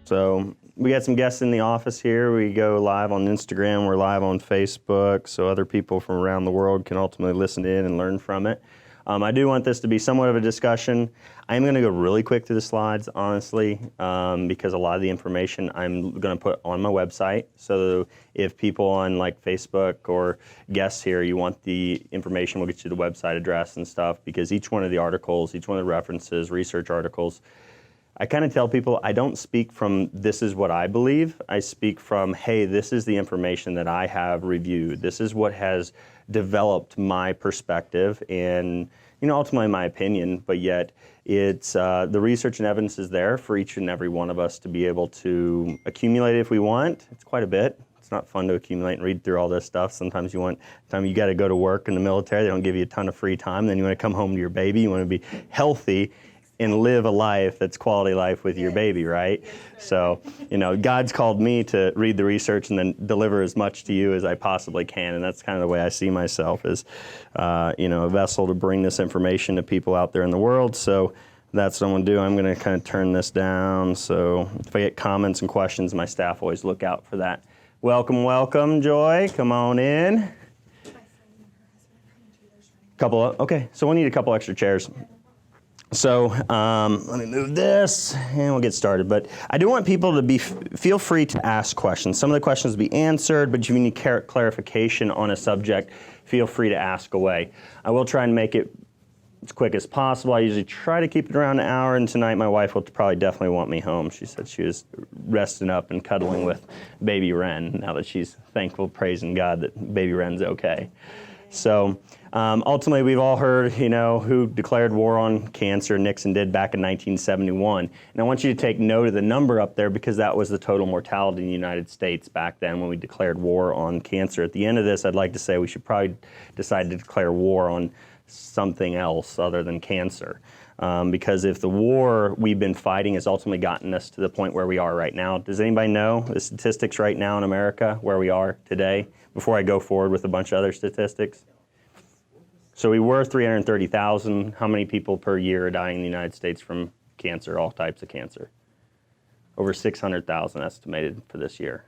So we got some guests in the office here. We go live on Instagram. We're live on Facebook, so other people from around the world can ultimately listen in and learn from it. I do want this to be somewhat of a discussion. I'm going to go really quick through the slides, honestly, because a lot of the information I'm going to put on my website. So if people on like Facebook or guests here, you want the information, we'll get you the website address and stuff, because each one of the articles, each one of the references, research articles, I kind of tell people I don't speak from this is what I believe. I speak from, hey, this is the information that I have reviewed. This is what has developed my perspective and, ultimately my opinion, but yet it's the research and evidence is there for each and every one of us to be able to accumulate if we want. It's quite a bit. It's not fun to accumulate and read through all this stuff. Sometimes you got to go to work in the military. They don't give you a ton of free time. Then you want to come home to your baby. You want to be healthy and live a life that's quality life with your baby, right? So, God's called me to read the research and then deliver as much to you as I possibly can, and that's kind of the way I see myself as, a vessel to bring this information to people out there in the world. So that's what I'm going to do. I'm going to kind of turn this down. So if I get comments and questions, my staff always look out for that. Welcome, Joy. Come on in. Okay, so we'll need a couple extra chairs. So let me move this and we'll get started. But I do want people to feel free to ask questions. Some of the questions will be answered, but if you need clarification on a subject, feel free to ask away. I will try and make it as quick as possible. I usually try to keep it around an hour, and tonight my wife will probably definitely want me home. She said she was resting up and cuddling with baby Ren now that she's thankful, praising God that baby Ren's okay. So ultimately, we've all heard, who declared war on cancer. Nixon did back in 1971. And I want you to take note of the number up there because that was the total mortality in the United States back then when we declared war on cancer. At the end of this, I'd like to say we should probably decide to declare war on something else other than cancer. Because if the war we've been fighting has ultimately gotten us to the point where we are right now, does anybody know the statistics right now in America, where we are today, before I go forward with a bunch of other statistics? So we were 330,000. How many people per year are dying in the United States from cancer, all types of cancer? Over 600,000 estimated for this year.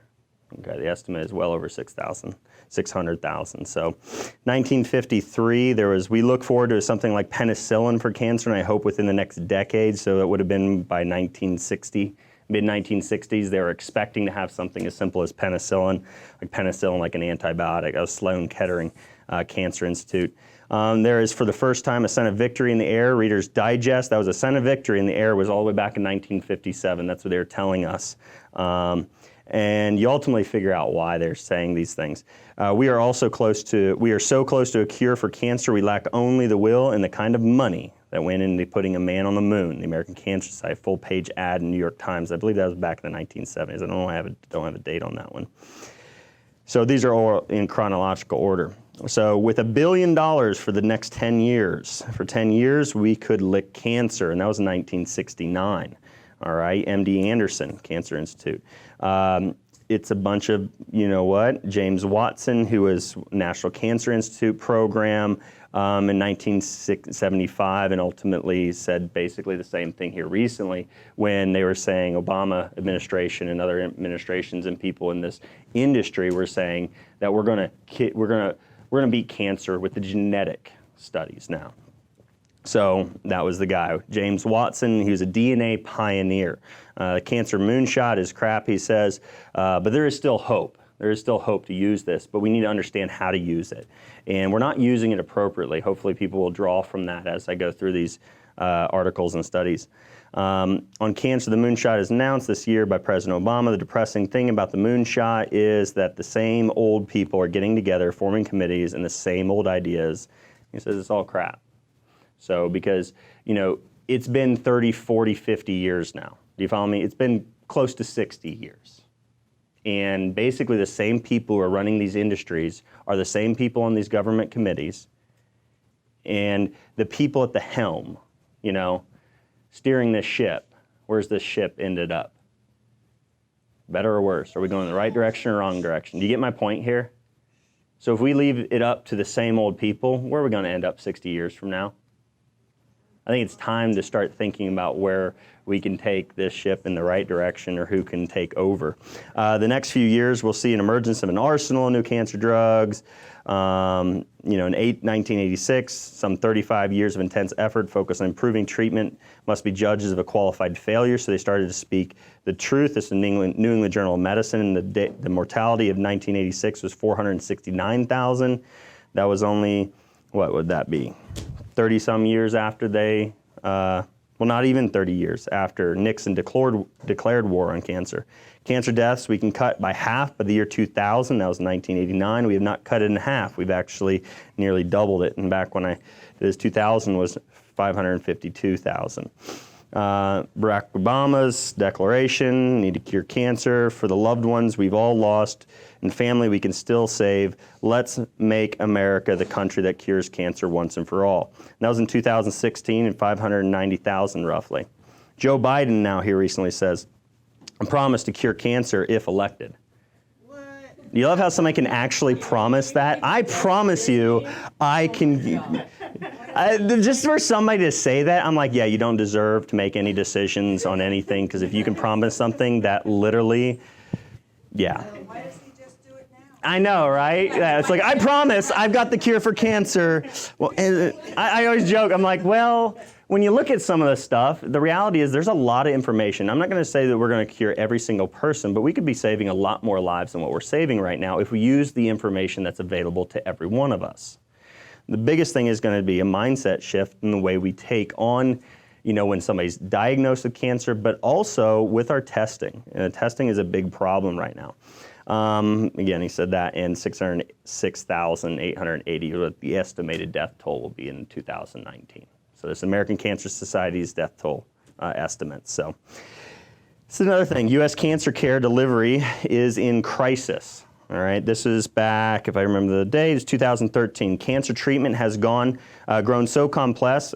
Okay, the estimate is well over 600,000. So 1953, we look forward to something like penicillin for cancer, and I hope within the next decade, so that would have been by 1960. Mid-1960s, they were expecting to have something as simple as penicillin, like an antibiotic. That was Sloan Kettering Cancer Institute. There is, for the first time, a sign of victory in the air. Reader's Digest, that was a sign of victory in the air, was all the way back in 1957. That's what they were telling us. And you ultimately figure out why they're saying these things. We are so close to a cure for cancer, we lack only the will and the kind of money that went into putting a man on the moon. The American Cancer Society full-page ad in New York Times. I believe that was back in the 1970s. I don't have a date on that one. So these are all in chronological order. So with $1 billion for the next 10 years, for 10 years we could lick cancer, and that was in 1969. All right, MD Anderson Cancer Institute. It's a bunch of, James Watson, who was National Cancer Institute program in 1975, and ultimately said basically the same thing here recently when they were saying Obama administration and other administrations and people in this industry were saying that we're going to beat cancer with the genetic studies now. So that was the guy, James Watson. He was a DNA pioneer. The cancer moonshot is crap, he says, but there is still hope. There is still hope to use this, but we need to understand how to use it. And we're not using it appropriately. Hopefully people will draw from that as I go through these articles and studies. On cancer, the moonshot is announced this year by President Obama. The depressing thing about the moonshot is that the same old people are getting together, forming committees, and the same old ideas. He says it's all crap. So because, it's been 30, 40, 50 years now. Do you follow me? It's been close to 60 years. And basically the same people who are running these industries are the same people on these government committees and the people at the helm, steering this ship. Where's this ship ended up? Better or worse? Are we going in the right direction or wrong direction? Do you get my point here? So if we leave it up to the same old people, where are we going to end up 60 years from now? I think it's time to start thinking about where we can take this ship in the right direction or who can take over. The next few years, we'll see an emergence of an arsenal of new cancer drugs. In 1986, some 35 years of intense effort focused on improving treatment must be judges of a qualified failure, so they started to speak the truth. This is the New England Journal of Medicine, and the mortality of 1986 was 469,000. That was only, what would that be, 30-some years after they, well, not even 30 years after Nixon declared war on cancer. Cancer deaths we can cut by half by the year 2000. That was 1989. We have not cut it in half. We've actually nearly doubled it. And back when I did this, 2000 was 552,000. Barack Obama's declaration, need to cure cancer for the loved ones we've all lost and family we can still save. Let's make America the country that cures cancer once and for all. And that was in 2016 and 590,000 roughly. Joe Biden now here recently says, I promise to cure cancer if elected. What? You love how somebody can actually promise that? I promise you I can. Just for somebody to say that, I'm like, yeah, you don't deserve to make any decisions on anything, because if you can promise something that literally, yeah. Why does he just do it now? I know, right? Yeah, it's like, I promise I've got the cure for cancer. Well, and I always joke, I'm like, well, when you look at some of this stuff, the reality is there's a lot of information. I'm not going to say that we're going to cure every single person, but we could be saving a lot more lives than what we're saving right now if we use the information that's available to every one of us. The biggest thing is going to be a mindset shift in the way we take on, when somebody's diagnosed with cancer, but also with our testing. Testing is a big problem right now. Again, he said that, and 606,880, what the estimated death toll will be in 2019. So this American Cancer Society's death toll estimates. So this is another thing. U.S. cancer care delivery is in crisis. All right, this is back, if I remember the date, it's 2013. Cancer treatment has grown so complex,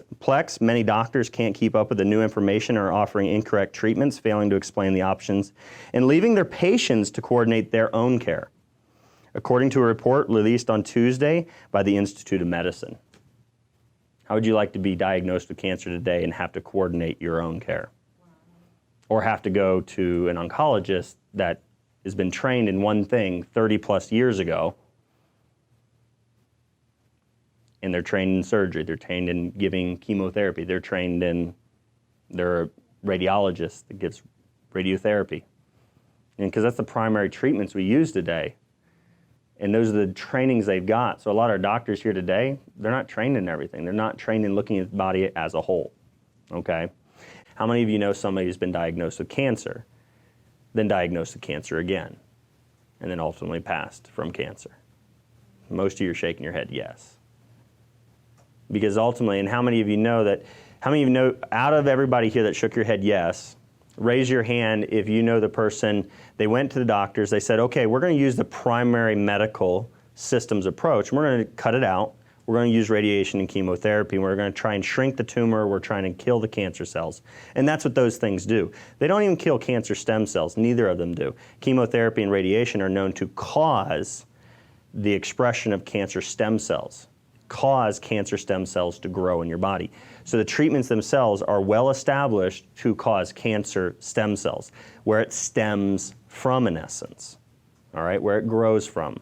many doctors can't keep up with the new information or are offering incorrect treatments, failing to explain the options, and leaving their patients to coordinate their own care, according to a report released on Tuesday by the Institute of Medicine. How would you like to be diagnosed with cancer today and have to coordinate your own care? Or have to go to an oncologist that has been trained in one thing 30 plus years ago, and they're trained in surgery, they're trained in giving chemotherapy, they're a radiologist that gives radiotherapy. And because that's the primary treatments we use today. And those are the trainings they've got. So a lot of our doctors here today, they're not trained in everything. They're not trained in looking at the body as a whole, okay? How many of you know somebody who's been diagnosed with cancer, then diagnosed with cancer again, and then ultimately passed from cancer? Most of you are shaking your head yes. Because ultimately, and how many of you know out of everybody here that shook your head yes, raise your hand if you know the person, they went to the doctors, they said, okay, we're going to use the primary medical systems approach. We're going to cut it out. We're going to use radiation and chemotherapy. We're going to try and shrink the tumor. We're trying to kill the cancer cells. And that's what those things do. They don't even kill cancer stem cells. Neither of them do. Chemotherapy and radiation are known to cause the expression of cancer stem cells, cause cancer stem cells to grow in your body. So the treatments themselves are well established to cause cancer stem cells, where it stems from in essence, all right, where it grows from.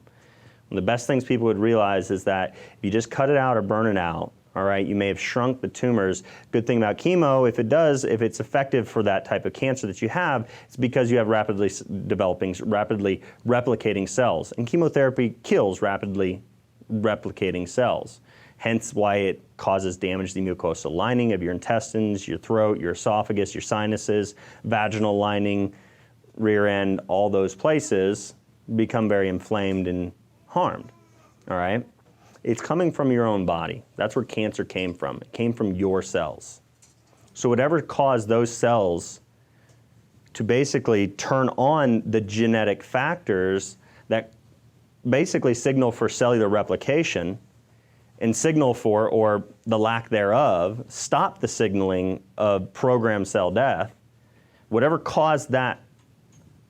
One of the best things people would realize is that if you just cut it out or burn it out, all right, you may have shrunk the tumors. Good thing about chemo, if it's effective for that type of cancer that you have, it's because you have rapidly replicating cells. And chemotherapy kills rapidly replicating cells. Hence why it causes damage to the mucosal lining of your intestines, your throat, your esophagus, your sinuses, vaginal lining, rear end, all those places become very inflamed and harmed, all right? It's coming from your own body. That's where cancer came from. It came from your cells. So whatever caused those cells to basically turn on the genetic factors that basically signal for cellular replication and signal for, or the lack thereof, stop the signaling of programmed cell death, whatever caused that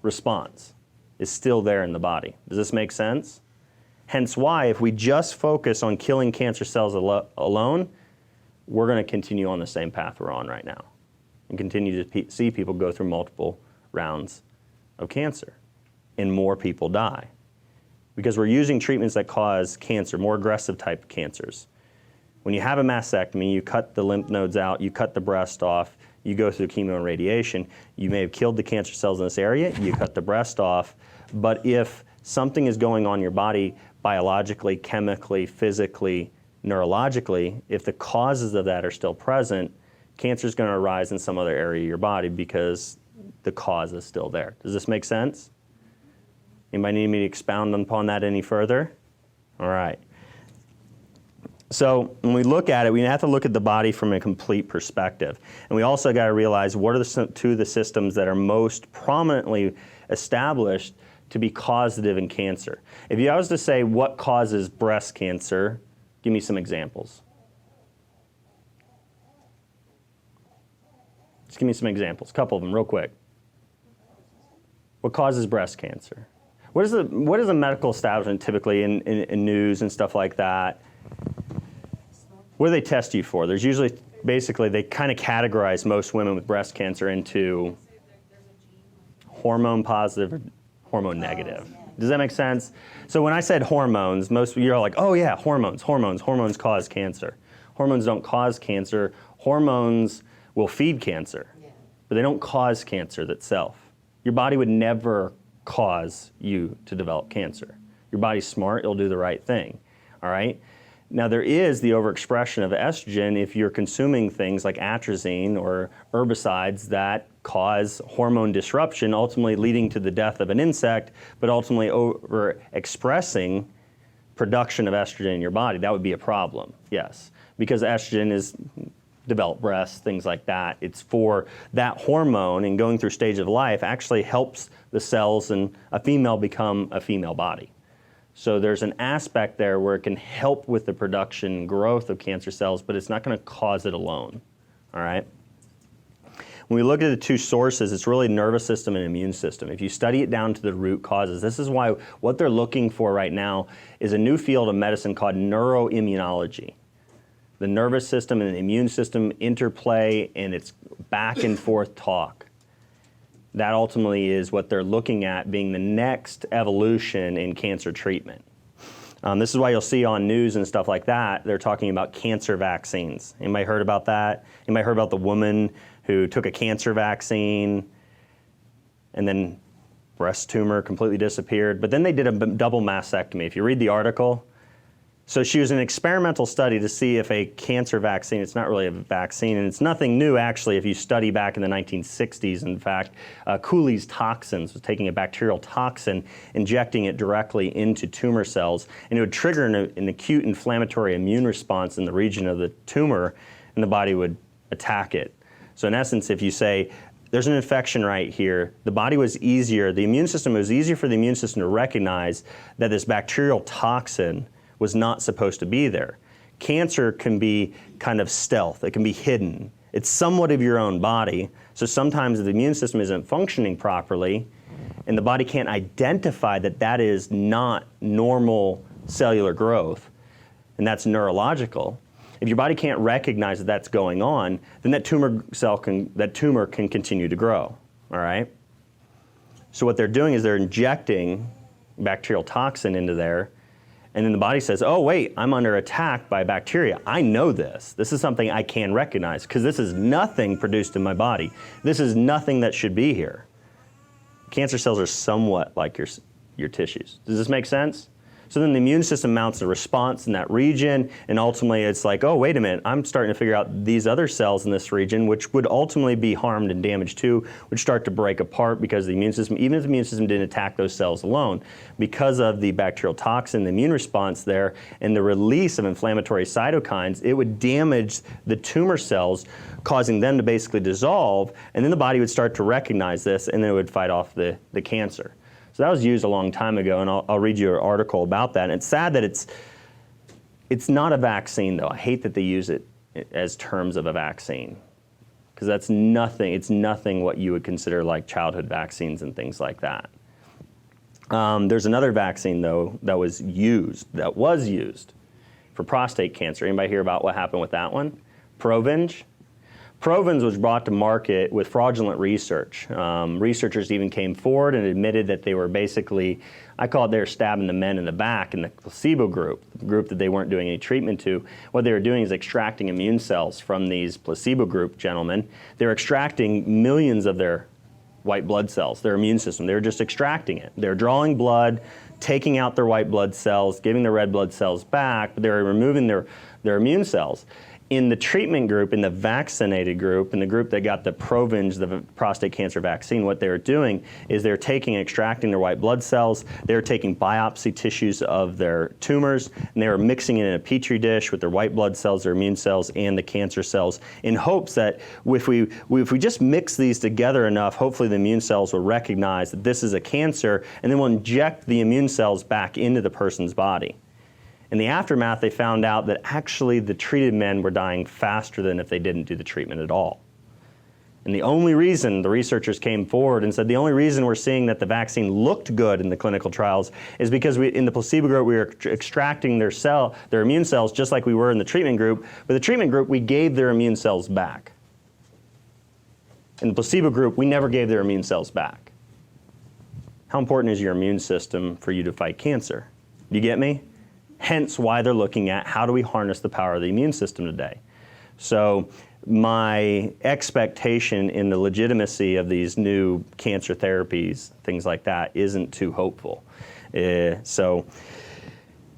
response is still there in the body. Does this make sense? Hence why, if we just focus on killing cancer cells alone, we're going to continue on the same path we're on right now and continue to see people go through multiple rounds of cancer and more people die because we're using treatments that cause cancer, more aggressive type of cancers. When you have a mastectomy, you cut the lymph nodes out, you cut the breast off, you go through chemo and radiation, you may have killed the cancer cells in this area, you cut the breast off, but if something is going on in your body biologically, chemically, physically, neurologically, if the causes of that are still present, cancer is going to arise in some other area of your body because the cause is still there. Does this make sense? Anybody need me to expound upon that any further? All right. So when we look at it, we have to look at the body from a complete perspective. And we also got to realize what are the two of the systems that are most prominently established to be causative in cancer. If I was to say what causes breast cancer, give me some examples. Just give me some examples, a couple of them real quick. What causes breast cancer? What is a medical establishment typically in news and stuff like that? What do they test you for? There's usually, basically, they kind of categorize most women with breast cancer into hormone positive or hormone negative. Does that make sense? So when I said hormones, most of you are like, oh yeah, hormones cause cancer. Hormones don't cause cancer. Hormones will feed cancer, but they don't cause cancer itself. Your body would never cause you to develop cancer. Your body's smart, it'll do the right thing, all right? Now there is the overexpression of estrogen if you're consuming things like atrazine or herbicides that cause hormone disruption, ultimately leading to the death of an insect, but ultimately overexpressing production of estrogen in your body. That would be a problem, yes. Because estrogen is develop breasts, things like that. It's for that hormone and going through stage of life actually helps the cells in a female become a female body. So there's an aspect there where it can help with the production and growth of cancer cells, but it's not going to cause it alone, all right? When we look at the two sources, it's really nervous system and immune system. If you study it down to the root causes, this is why what they're looking for right now is a new field of medicine called neuroimmunology. The nervous system and the immune system interplay, and it's back and forth talk. That ultimately is what they're looking at being the next evolution in cancer treatment. This is why you'll see on news and stuff like that, they're talking about cancer vaccines. Anybody heard about that? Anybody heard about the woman who took a cancer vaccine and then breast tumor completely disappeared? But then they did a double mastectomy. If you read the article, so she was an experimental study to see if a cancer vaccine, it's not really a vaccine, and it's nothing new actually if you study back in the 1960s. In fact, Cooley's toxins was taking a bacterial toxin, injecting it directly into tumor cells, and it would trigger an acute inflammatory immune response in the region of the tumor, and the body would attack it. So in essence, if you say, there's an infection right here, the body was easier, the immune system, it was easier for the immune system to recognize that this bacterial toxin was not supposed to be there. Cancer can be kind of stealth, it can be hidden. It's somewhat of your own body, so sometimes the immune system isn't functioning properly and the body can't identify that that is not normal cellular growth, and that's neurological. If your body can't recognize that that's going on, then that tumor can continue to grow, all right? So what they're doing is they're injecting bacterial toxin into there, and then the body says, oh wait, I'm under attack by bacteria. I know this. This is something I can recognize because this is nothing produced in my body. This is nothing that should be here. Cancer cells are somewhat like your tissues. Does this make sense? So then the immune system mounts a response in that region, and ultimately it's like, oh, wait a minute, I'm starting to figure out these other cells in this region, which would ultimately be harmed and damaged too, would start to break apart because the immune system, even if the immune system didn't attack those cells alone, because of the bacterial toxin, the immune response there, and the release of inflammatory cytokines, it would damage the tumor cells, causing them to basically dissolve, and then the body would start to recognize this, and then it would fight off the cancer. So that was used a long time ago, and I'll read you an article about that. And it's sad that it's not a vaccine, though. I hate that they use it as terms of a vaccine, because that's nothing. It's nothing what you would consider like childhood vaccines and things like that. There's another vaccine, though, that was used for prostate cancer. Anybody hear about what happened with that one? Provenge. Provenge was brought to market with fraudulent research. Researchers even came forward and admitted that they were basically, I call it they were stabbing the men in the back in the placebo group, the group that they weren't doing any treatment to. What they were doing is extracting immune cells from these placebo group gentlemen. They were extracting millions of their white blood cells, their immune system. They were just extracting it. They were drawing blood, taking out their white blood cells, giving their red blood cells back, but they were removing their immune cells. In the treatment group, in the vaccinated group, in the group that got the Provenge, the prostate cancer vaccine, what they were doing is they were taking and extracting their white blood cells, they were taking biopsy tissues of their tumors, and they were mixing it in a petri dish with their white blood cells, their immune cells, and the cancer cells, in hopes that if we just mix these together enough, hopefully the immune cells will recognize that this is a cancer, and then we'll inject the immune cells back into the person's body. In the aftermath, they found out that actually the treated men were dying faster than if they didn't do the treatment at all. And the only reason the researchers came forward and said the only reason we're seeing that the vaccine looked good in the clinical trials is because in the placebo group we were extracting their immune cells just like we were in the treatment group, but the treatment group we gave their immune cells back. In the placebo group, we never gave their immune cells back. How important is your immune system for you to fight cancer? Do you get me? Hence why they're looking at how do we harness the power of the immune system today. So my expectation in the legitimacy of these new cancer therapies, things like that, isn't too hopeful.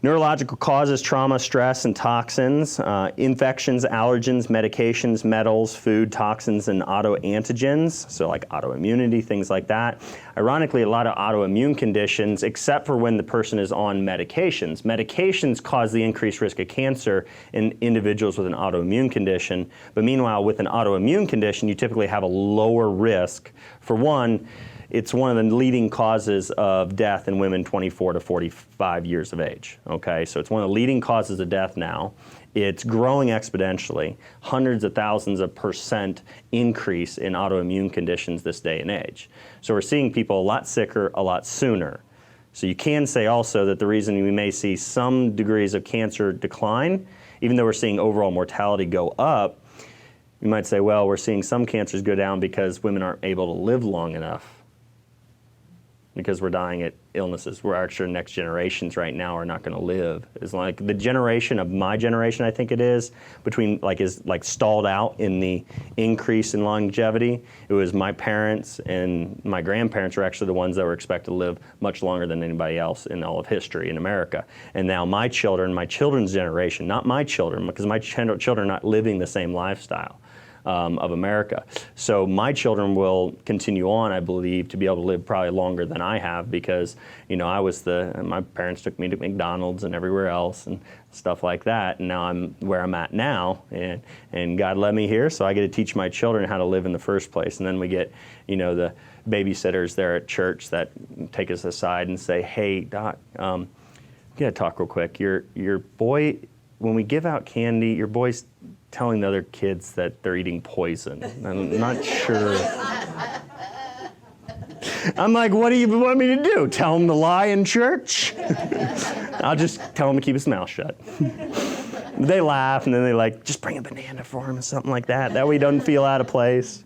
Neurological causes, trauma, stress, and toxins, infections, allergens, medications, metals, food, toxins, and autoantigens, so like autoimmunity, things like that. Ironically, a lot of autoimmune conditions, except for when the person is on medications. Medications cause the increased risk of cancer in individuals with an autoimmune condition, but meanwhile, with an autoimmune condition, you typically have a lower risk. For one, it's one of the leading causes of death in women 24 to 45 years of age, okay? So it's one of the leading causes of death now. It's growing exponentially, hundreds of thousands of % increase in autoimmune conditions this day and age. So we're seeing people a lot sicker, a lot sooner. So you can say also that the reason we may see some degrees of cancer decline, even though we're seeing overall mortality go up, you might say, well, we're seeing some cancers go down because women aren't able to live long enough, because we're dying at illnesses. We're actually next generations right now are not going to live. It's like the generation of my generation, I think it is, is stalled out in the increase in longevity. It was my parents and my grandparents were actually the ones that were expected to live much longer than anybody else in all of history in America. And now my children's generation, not my children, because my children are not living the same lifestyle of America. So my children will continue on, I believe, to be able to live probably longer than I have because, my parents took me to McDonald's and everywhere else and stuff like that. And now I'm where I'm at now and God led me here, so I get to teach my children how to live in the first place. And then we get, the babysitters there at church that take us aside and say, hey, Doc, we gotta talk real quick. Your boy, when we give out candy, your boy's telling the other kids that they're eating poison. I'm not sure. I'm like, what do you want me to do? Tell him to lie in church? I'll just tell him to keep his mouth shut. They laugh and then they just bring a banana for him or something like that. That way he doesn't feel out of place.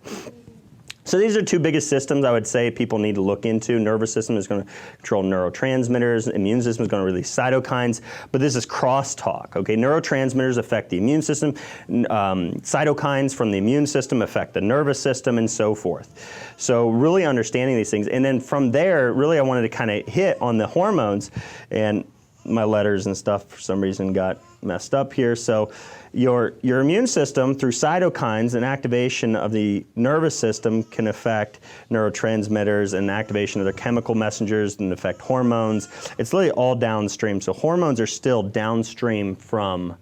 So these are two biggest systems I would say people need to look into. Nervous system is going to control neurotransmitters. Immune system is going to release cytokines. But this is crosstalk, okay? Neurotransmitters affect the immune system. Cytokines from the immune system affect the nervous system and so forth. So really understanding these things. And then from there, really I wanted to kind of hit on the hormones. And my letters and stuff for some reason got messed up here. So your immune system through cytokines and activation of the nervous system can affect neurotransmitters and activation of their chemical messengers and affect hormones. It's literally all downstream. So hormones are still downstream from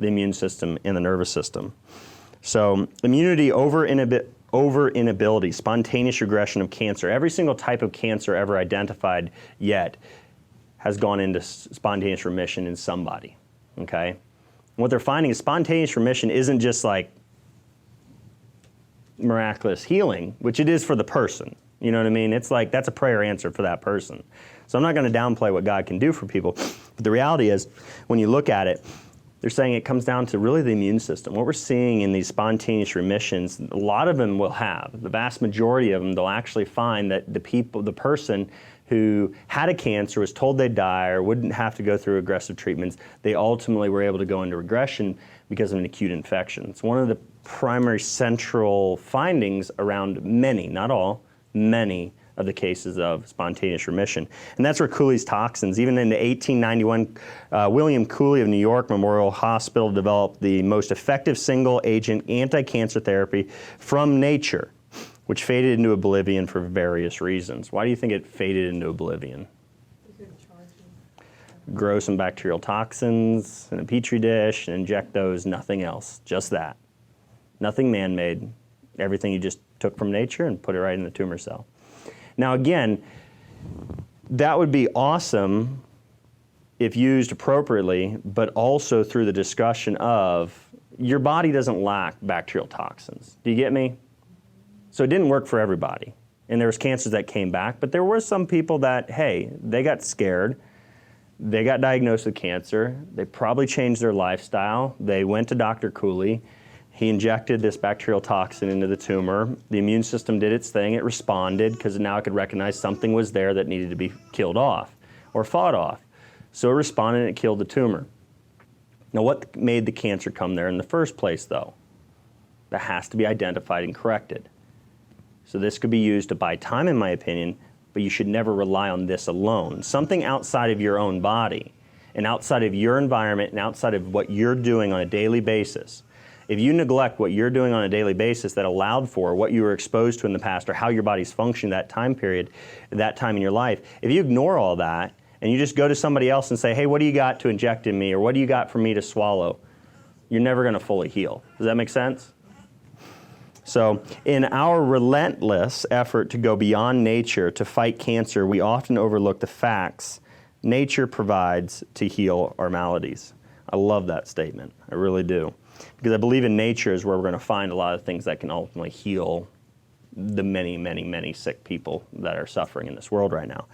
the immune system and the nervous system. So immunity over inability, spontaneous regression of cancer. Every single type of cancer ever identified yet has gone into spontaneous remission in somebody, okay? What they're finding is spontaneous remission isn't just like miraculous healing, which it is for the person. You know what I mean? It's like that's a prayer answered for that person. So I'm not going to downplay what God can do for people. But the reality is, when you look at it, They're saying it comes down to really the immune system. What we're seeing in these spontaneous remissions, a lot of them will have, the vast majority of them, they'll actually find that the person who had a cancer, was told they'd die or wouldn't have to go through aggressive treatments, they ultimately were able to go into regression because of an acute infection. It's one of the primary central findings around many, not all, many of the cases of spontaneous remission. And that's where Cooley's toxins, even in 1891, William Cooley of New York Memorial Hospital developed the most effective single-agent anti-cancer therapy from nature, which faded into oblivion for various reasons. Why do you think it faded into oblivion? Grow some bacterial toxins in a petri dish and inject those, nothing else, just that. Nothing man-made, everything you just took from nature and put it right in the tumor cell. Now again, that would be awesome if used appropriately, but also through the discussion of your body doesn't lack bacterial toxins. Do you get me? So it didn't work for everybody. And there was cancers that came back, but there were some people that, hey, they got scared, they got diagnosed with cancer, they probably changed their lifestyle, they went to Dr. Cooley, he injected this bacterial toxin into the tumor. The immune system did its thing. It responded because now it could recognize something was there that needed to be killed off or fought off. So it responded and it killed the tumor. Now what made the cancer come there in the first place though? That has to be identified and corrected. So this could be used to buy time in my opinion, but you should never rely on this alone. Something outside of your own body and outside of your environment and outside of what you're doing on a daily basis. If you neglect what you're doing on a daily basis that allowed for what you were exposed to in the past or how your body's functioning that time period, that time in your life, if you ignore all that and you just go to somebody else and say, hey, what do you got to inject in me or what do you got for me to swallow, you're never going to fully heal. Does that make sense? So in our relentless effort to go beyond nature to fight cancer, we often overlook the facts nature provides to heal our maladies. I love that statement. I really do. Because I believe in nature is where we're going to find a lot of things that can ultimately heal the many, many, many sick people that are suffering in this world right now.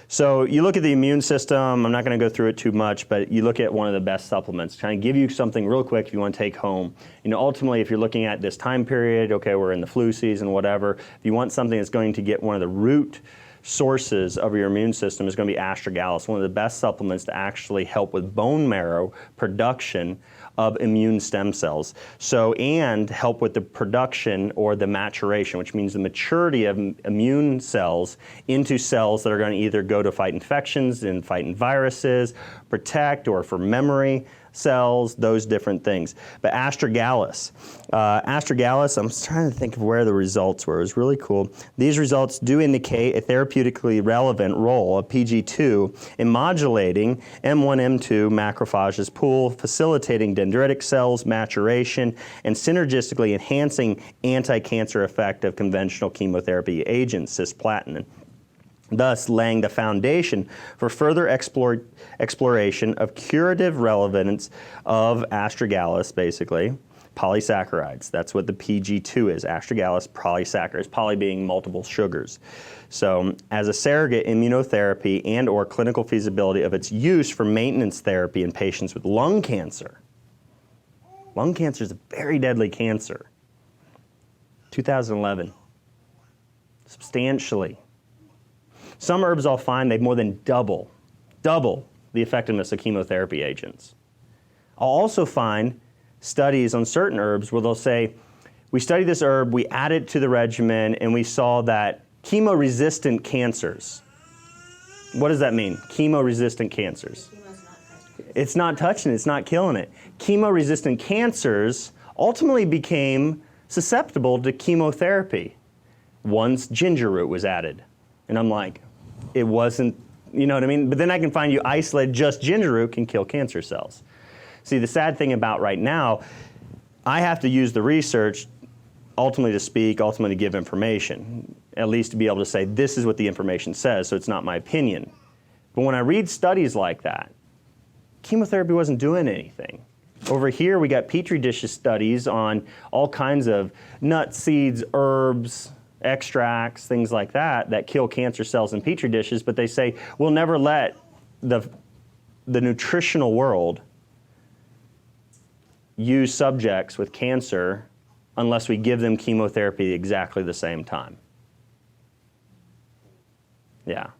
So you look at the immune system, I'm not going to go through it too much, but you look at one of the best supplements, trying to give you something real quick if you want to take home. You know, ultimately, if you're looking at this time period, okay, we're in the flu season, whatever, if you want something that's going to get one of the root sources of your immune system is going to be astragalus, one of the best supplements to actually help with bone marrow production of immune stem cells. So, and help with the production or the maturation, which means the maturity of immune cells into cells that are going to either go to fight infections and fighting viruses, protect, or for memory cells, those different things. But astragalus, I'm trying to think of where the results were. It was really cool. These results do indicate a therapeutically relevant role of PG2 in modulating M1, M2 macrophages pool, facilitating dendritic cells maturation, and synergistically enhancing anti-cancer effect of conventional chemotherapy agents, cisplatin, thus laying the foundation for further exploration of curative relevance of astragalus, basically, polysaccharides. That's what the PG2 is, astragalus polysaccharides, poly being multiple sugars. So as a surrogate immunotherapy and or clinical feasibility of its use for maintenance therapy in patients with lung cancer. Lung cancer is a very deadly cancer. 2011, substantially. Some herbs I'll find they've more than double the effectiveness of chemotherapy agents. I'll also find studies on certain herbs where they'll say, we studied this herb, we added it to the regimen, and we saw that chemo-resistant cancers. What does that mean? Chemo-resistant cancers. It's not touching it, it's not killing it. Chemo-resistant cancers ultimately became susceptible to chemotherapy once ginger root was added. And I'm like, it wasn't, you know what I mean? But then I can find you isolated just ginger root can kill cancer cells. See, the sad thing about right now, I have to use the research ultimately to speak, ultimately to give information, at least to be able to say this is what the information says, so it's not my opinion. But when I read studies like that, chemotherapy wasn't doing anything. Over here we got petri dish studies on all kinds of nuts, seeds, herbs, extracts, things like that, that kill cancer cells in petri dishes, but they say we'll never let the nutritional world use subjects with cancer unless we give them chemotherapy exactly the same time. Yeah,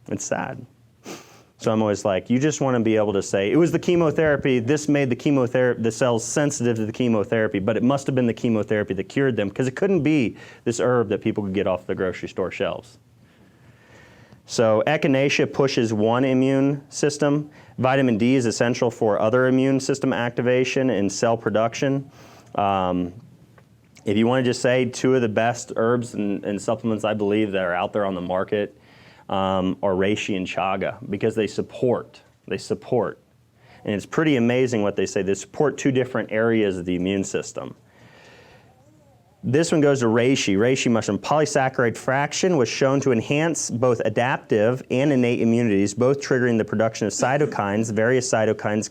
it's sad. So I'm always like, you just want to be able to say, it was the chemotherapy, this made the cells sensitive to the chemotherapy, but it must have been the chemotherapy that cured them, because it couldn't be this herb that people could get off the grocery store shelves. So echinacea pushes one immune system. Vitamin D is essential for other immune system activation and cell production. If you want to just say two of the best herbs and supplements I believe that are out there on the market are reishi and chaga, because they support. And it's pretty amazing what they say. They support two different areas of the immune system. This one goes to reishi mushroom. Polysaccharide fraction was shown to enhance both adaptive and innate immunities, both triggering the production of cytokines, various cytokines,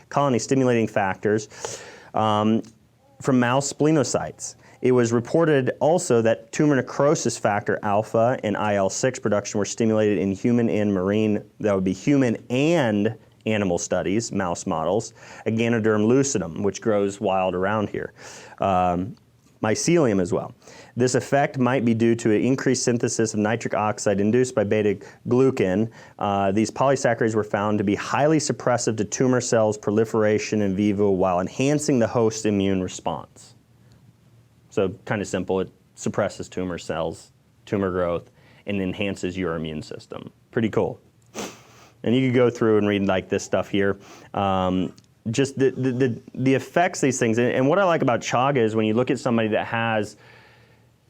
colony stimulating factors from mouse splenocytes. It was reported also that tumor necrosis factor alpha and IL-6 production were stimulated in human and marine, that would be human and animal studies, mouse models, a Ganoderma Lucidum, which grows wild around here. Mycelium as well. This effect might be due to an increased synthesis of nitric oxide induced by beta-glucan. These polysaccharides were found to be highly suppressive to tumor cells proliferation in vivo while enhancing the host immune response. So kind of simple, it suppresses tumor cells, tumor growth, and enhances your immune system. Pretty cool. And you could go through and read like this stuff here. Just the effects these things, and what I like about chaga is when you look at somebody that has,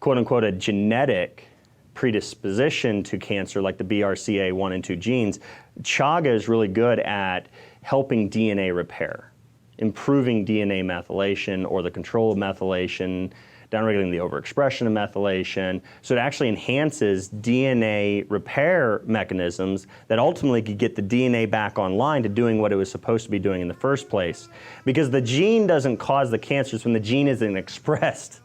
quote unquote, a genetic predisposition to cancer, like the BRCA 1 and 2 genes, chaga is really good at helping DNA repair, improving DNA methylation or the control of methylation, downregulating the overexpression of methylation. So it actually enhances DNA repair mechanisms that ultimately could get the DNA back online to doing what it was supposed to be doing in the first place. Because the gene doesn't cause the cancer, it's when the gene isn't expressed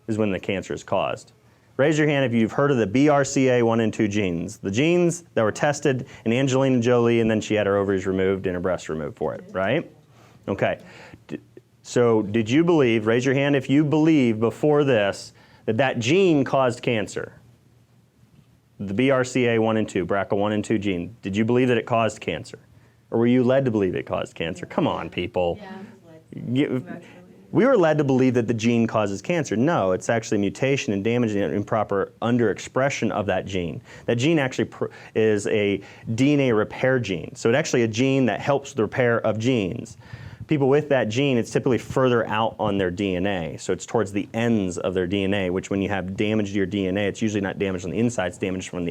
is when the cancer is caused. Raise your hand if you've heard of the BRCA 1 and 2 genes. The genes that were tested in Angelina Jolie, and then she had her ovaries removed and her breasts removed for it, right? Okay. So did you believe, raise your hand if you believe before this, that that gene caused cancer? The BRCA 1 and 2, BRCA 1 and 2 gene. Did you believe that it caused cancer? Or were you led to believe it caused cancer? Come on, people. Yeah, we were led to believe that the gene causes cancer. No, it's actually mutation and damaging and improper underexpression of that gene. That gene actually is a DNA repair gene. So it's actually a gene that helps the repair of genes. People with that gene, it's typically further out on their DNA. So it's towards the ends of their DNA, which when you have damage to your DNA, it's usually not damaged on the inside, it's damaged from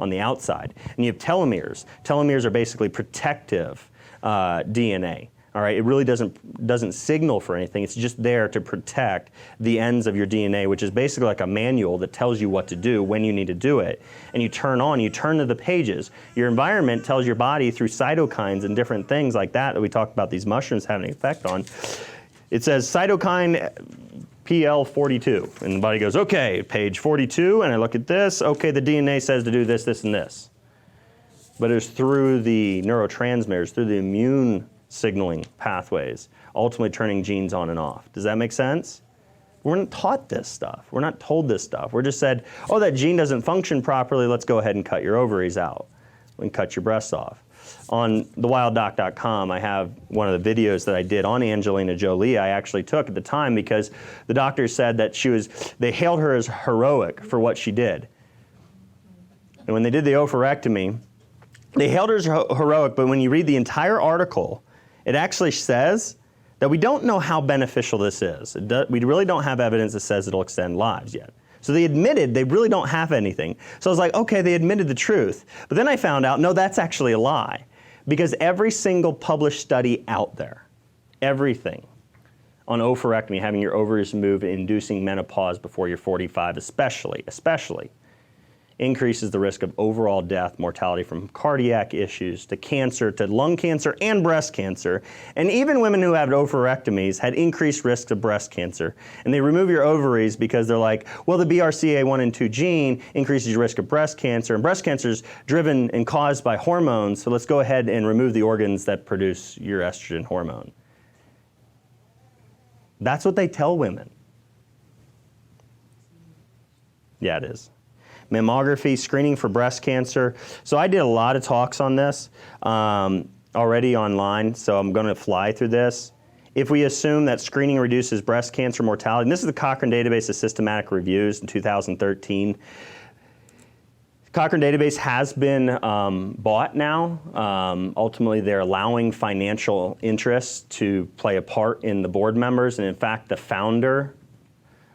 on the outside. And you have telomeres. Telomeres are basically protective DNA. All right, it really doesn't signal for anything. It's just there to protect the ends of your DNA, which is basically like a manual that tells you what to do when you need to do it. And you turn to the pages. Your environment tells your body through cytokines and different things like that we talked about these mushrooms having an effect on. It says cytokine PL42. And the body goes, okay, page 42, and I look at this. Okay, the DNA says to do this, this, and this. But it's through the neurotransmitters, through the immune signaling pathways, ultimately turning genes on and off. Does that make sense? We're not taught this stuff. We're not told this stuff. We're just said, oh, that gene doesn't function properly, let's go ahead and cut your ovaries out and cut your breasts off. On thewilddoc.com, I have one of the videos that I did on Angelina Jolie I actually took at the time because the doctors said that they hailed her as heroic for what she did. And when they did the oophorectomy, they hailed her as heroic, but when you read the entire article, it actually says that we don't know how beneficial this is. We really don't have evidence that says it'll extend lives yet. So they admitted they really don't have anything. So I was like, okay, they admitted the truth. But then I found out, no, that's actually a lie. Because every single published study out there, everything on oophorectomy, having your ovaries removed, inducing menopause before you're 45 especially, increases the risk of overall death, mortality from cardiac issues to cancer, to lung cancer and breast cancer. And even women who have oophorectomies had increased risks of breast cancer. And they remove your ovaries because they're like, well, the BRCA 1 and 2 gene increases your risk of breast cancer, and breast cancer is driven and caused by hormones, so let's go ahead and remove the organs that produce your estrogen hormone. That's what they tell women. Yeah, it is. Mammography, screening for breast cancer. So I did a lot of talks on this already online, so I'm going to fly through this. If we assume that screening reduces breast cancer mortality, and this is the Cochrane Database of Systematic Reviews in 2013. Cochrane Database has been bought now. Ultimately, they're allowing financial interests to play a part in the board members, and in fact, the founder,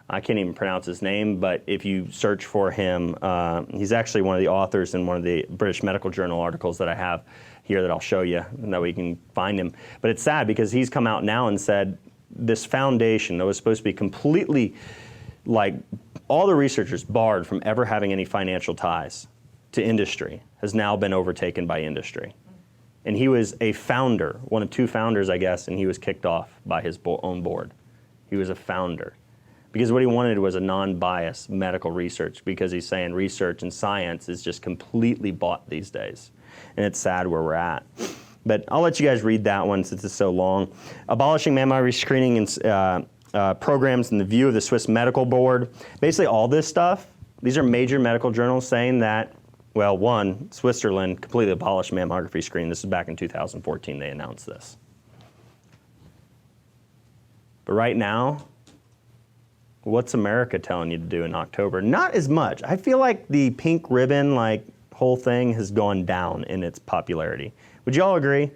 I can't even pronounce his name, but if you search for him, he's actually one of the authors in one of the British Medical Journal articles that I have here that I'll show you, and that way you can find him. But it's sad because he's come out now and said this foundation that was supposed to be completely, like, all the researchers barred from ever having any financial ties to industry has now been overtaken by industry. And he was a founder, one of two founders, I guess, and he was kicked off by his own board. He was a founder. Because what he wanted was a non-biased medical research, because he's saying research and science is just completely bought these days. And it's sad where we're at. But I'll let you guys read that one since it's so long. Abolishing mammography screening and programs in the view of the Swiss Medical Board. Basically all this stuff, these are major medical journals saying that, well, one, Switzerland completely abolished mammography screening. This is back in 2014 they announced this. But right now, what's America telling you to do in October? Not as much. I feel like the pink ribbon, like, whole thing has gone down in its popularity. Would you all agree?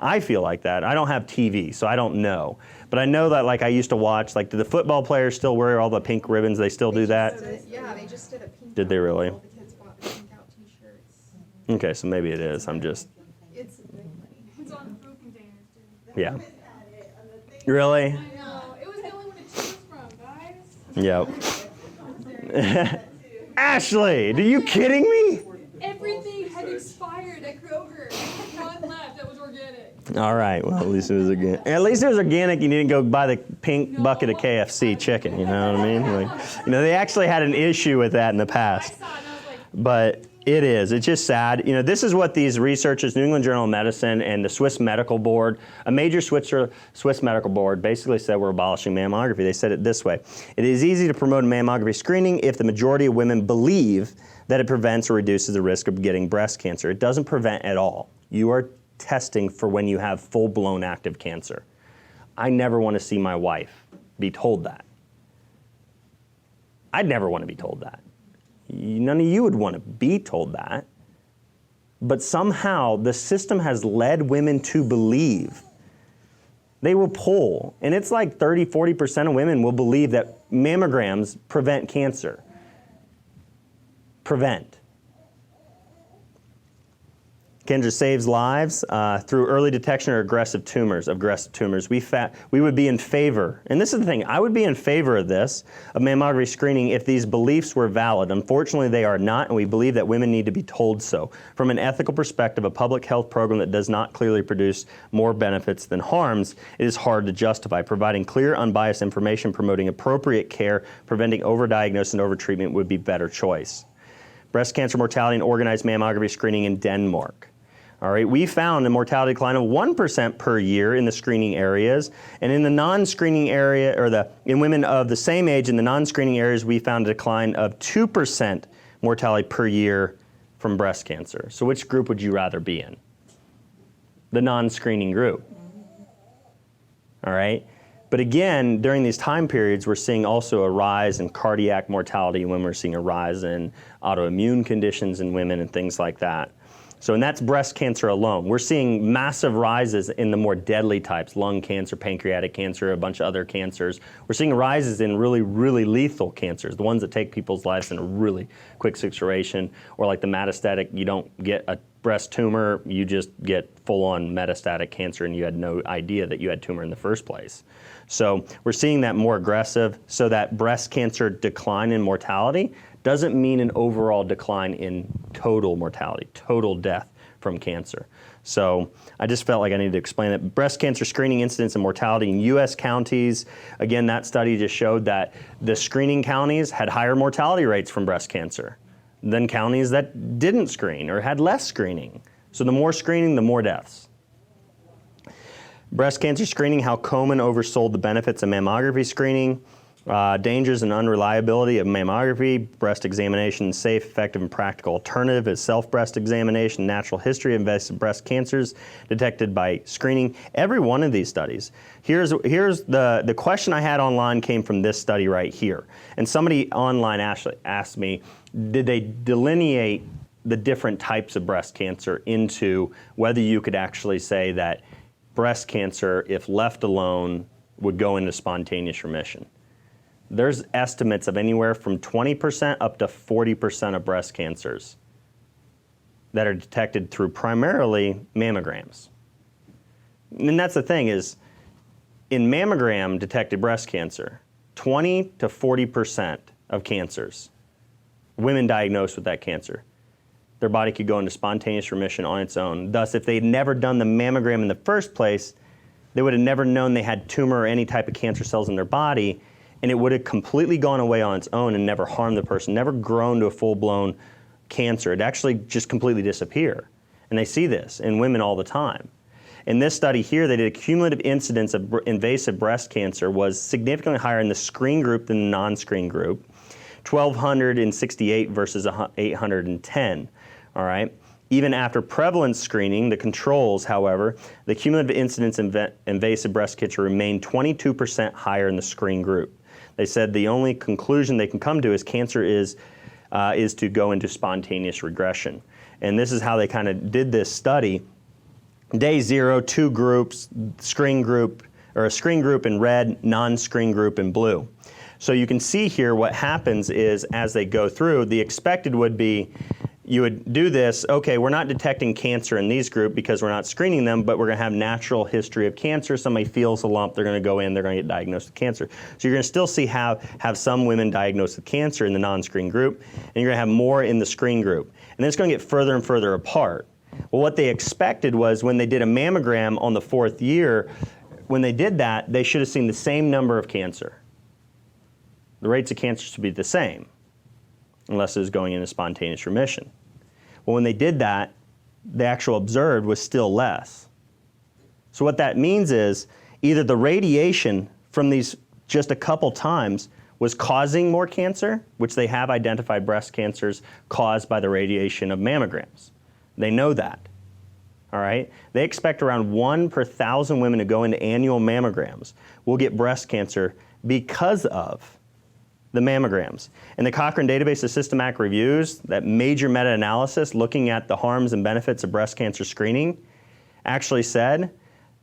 I feel like that. I don't have TV, so I don't know. But I know that, like, I used to watch, like, do the football players still wear all the pink ribbons? They still do that? Yeah, they just did a pink. Did they really? All the kids bought the pink out t-shirts. Okay, so maybe it is. I'm just... It's big money. It's on food containers, too. Yeah. Really? I know. It was the only one to choose from, guys. Yep. Ashley, are you kidding me? Everything had expired at Kroger. One left that was organic. All right, well, at least it was organic. At least it was organic. You didn't go buy the pink bucket of KFC chicken, you know what I mean? Like, you know, they actually had an issue with that in the past. I saw it and I was like, But it is. It's just sad. You know, this is what these researchers, New England Journal of Medicine and the Swiss Medical Board, a major Swiss medical board, basically said we're abolishing mammography. They said it this way: it is easy to promote mammography screening if the majority of women believe that it prevents or reduces the risk of getting breast cancer. It doesn't prevent at all. You are testing for when you have full-blown active cancer. I never want to see my wife be told that. I'd never want to be told that. None of you would want to be told that. But somehow the system has led women to believe. They will poll, and it's like 30, 40% of women will believe that mammograms prevent cancer. Prevent. Kendra saves lives through early detection of aggressive tumors. We would be in favor, and this is the thing, I would be in favor of this, of mammography screening, if these beliefs were valid. Unfortunately, they are not, and we believe that women need to be told so. From an ethical perspective, a public health program that does not clearly produce more benefits than harms, it is hard to justify. Providing clear, unbiased information, promoting appropriate care, preventing overdiagnosis and overtreatment would be better choice. Breast cancer mortality and organized mammography screening in Denmark. All right, we found a mortality decline of 1% per year in the screening areas, and in the non-screening area, or in women of the same age in the non-screening areas, we found a decline of 2% mortality per year from breast cancer. So which group would you rather be in? The non-screening group. All right, but again, during these time periods, we're seeing also a rise in cardiac mortality in women. We're seeing a rise in autoimmune conditions in women and things like that. So, and that's breast cancer alone. We're seeing massive rises in the more deadly types, lung cancer, pancreatic cancer, a bunch of other cancers. We're seeing rises in really, really lethal cancers, the ones that take people's lives in a really quick succession, or like the metastatic, you don't get a breast tumor, you just get full-on metastatic cancer and you had no idea that you had tumor in the first place. So we're seeing that more aggressive, so that breast cancer decline in mortality doesn't mean an overall decline in total mortality, total death from cancer. So I just felt like I needed to explain that. Breast cancer screening incidence and mortality in U.S. counties, again, that study just showed that the screening counties had higher mortality rates from breast cancer than counties that didn't screen or had less screening. So the more screening, the more deaths. Breast cancer screening, how Komen oversold the benefits of mammography screening. Dangers and unreliability of mammography. Breast examination, safe, effective, and practical alternative is self-breast examination. Natural history of invasive breast cancers detected by screening. Every one of these studies. Here's the question I had online came from this study right here. And somebody online actually asked me, did they delineate the different types of breast cancer into whether you could actually say that breast cancer, if left alone, would go into spontaneous remission? There's estimates of anywhere from 20% up to 40% of breast cancers that are detected through primarily mammograms. And that's the thing is, in mammogram detected breast cancer, 20 to 40% of cancers, women diagnosed with that cancer, their body could go into spontaneous remission on its own. Thus, if they'd never done the mammogram in the first place, they would have never known they had tumor or any type of cancer cells in their body, and it would have completely gone away on its own and never harmed the person, never grown to a full-blown cancer. It'd actually just completely disappear. And they see this in women all the time. In this study here, they did a cumulative incidence of invasive breast cancer was significantly higher in the screen group than the non-screen group, 1,268 versus 810, all right? Even after prevalence screening, the controls, however, the cumulative incidence of invasive breast cancer remained 22% higher in the screen group. They said the only conclusion they can come to is cancer is to go into spontaneous regression. And this is how they kind of did this study. Day 0, 2 groups, screen group, or a screen group in red, non-screen group in blue. So you can see here what happens is as they go through, the expected would be you would do this, okay, we're not detecting cancer in these groups because we're not screening them, but we're going to have natural history of cancer. Somebody feels a lump, they're going to go in, they're going to get diagnosed with cancer. So you're going to still see have some women diagnosed with cancer in the non-screen group, and you're going to have more in the screen group. And then it's going to get further and further apart. Well, what they expected was when they did a mammogram on the 4th year, when they did that, they should have seen the same number of cancer. The rates of cancer should be the same, unless it was going into spontaneous remission. Well, when they did that, the actual observed was still less. So what that means is either the radiation from these just a couple times was causing more cancer, which they have identified breast cancers caused by the radiation of mammograms. They know that, all right? They expect around 1 per 1,000 women to go into annual mammograms will get breast cancer because of the mammograms. And the Cochrane Database of Systematic Reviews, that major meta-analysis looking at the harms and benefits of breast cancer screening, actually said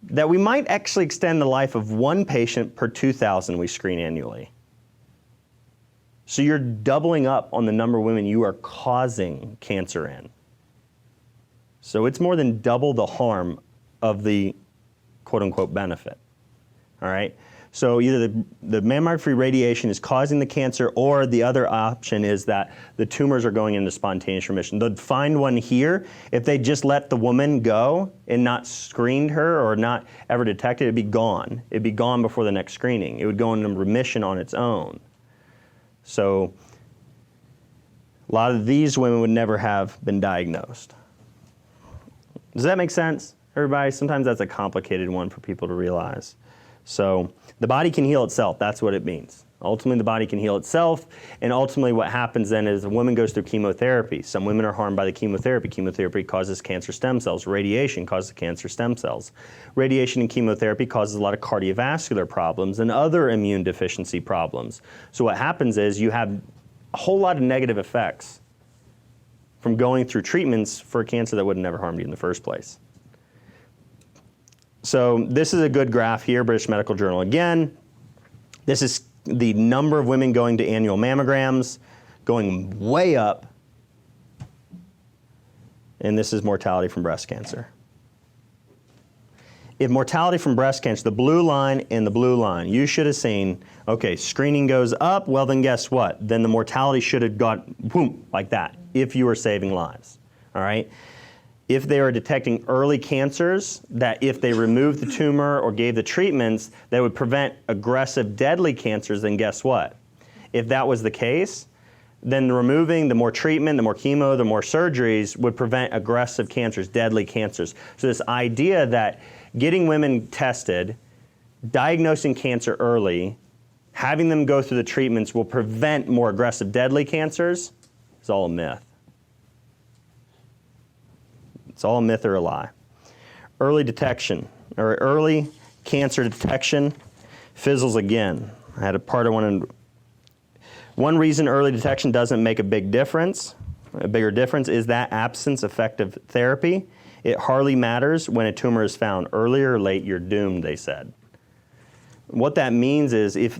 that we might actually extend the life of 1 patient per 2,000 we screen annually. So you're doubling up on the number of women you are causing cancer in. So it's more than double the harm of the quote-unquote benefit, all right? So either the mammography radiation is causing the cancer, or the other option is that the tumors are going into spontaneous remission. They'd find one here. If they just let the woman go and not screened her or not ever detected, it'd be gone. It'd be gone before the next screening. It would go into remission on its own. So a lot of these women would never have been diagnosed. Does that make sense, everybody? Sometimes that's a complicated one for people to realize. So the body can heal itself. That's what it means. Ultimately, the body can heal itself, and ultimately what happens then is a woman goes through chemotherapy. Some women are harmed by the chemotherapy. Chemotherapy causes cancer stem cells. Radiation causes cancer stem cells. Radiation and chemotherapy causes a lot of cardiovascular problems and other immune deficiency problems. So what happens is you have a whole lot of negative effects from going through treatments for a cancer that would have never harmed you in the first place. So this is a good graph here, British Medical Journal again. This is the number of women going to annual mammograms, going way up. And this is mortality from breast cancer. If mortality from breast cancer, the blue line and the blue line, you should have seen, okay, screening goes up, well then guess what? Then the mortality should have gone, boom, like that, if you were saving lives, all right? If they were detecting early cancers, that if they removed the tumor or gave the treatments that would prevent aggressive, deadly cancers, then guess what? If that was the case, then removing the more treatment, the more chemo, the more surgeries would prevent aggressive cancers, deadly cancers. So this idea that getting women tested, diagnosing cancer early, having them go through the treatments will prevent more aggressive deadly cancers is all a myth. It's all a myth or a lie. Early detection, or early cancer detection fizzles again. I had a part of one reason early detection doesn't make a bigger difference is that absence of effective therapy. It hardly matters when a tumor is found. Earlier or late, you're doomed, they said. What that means is if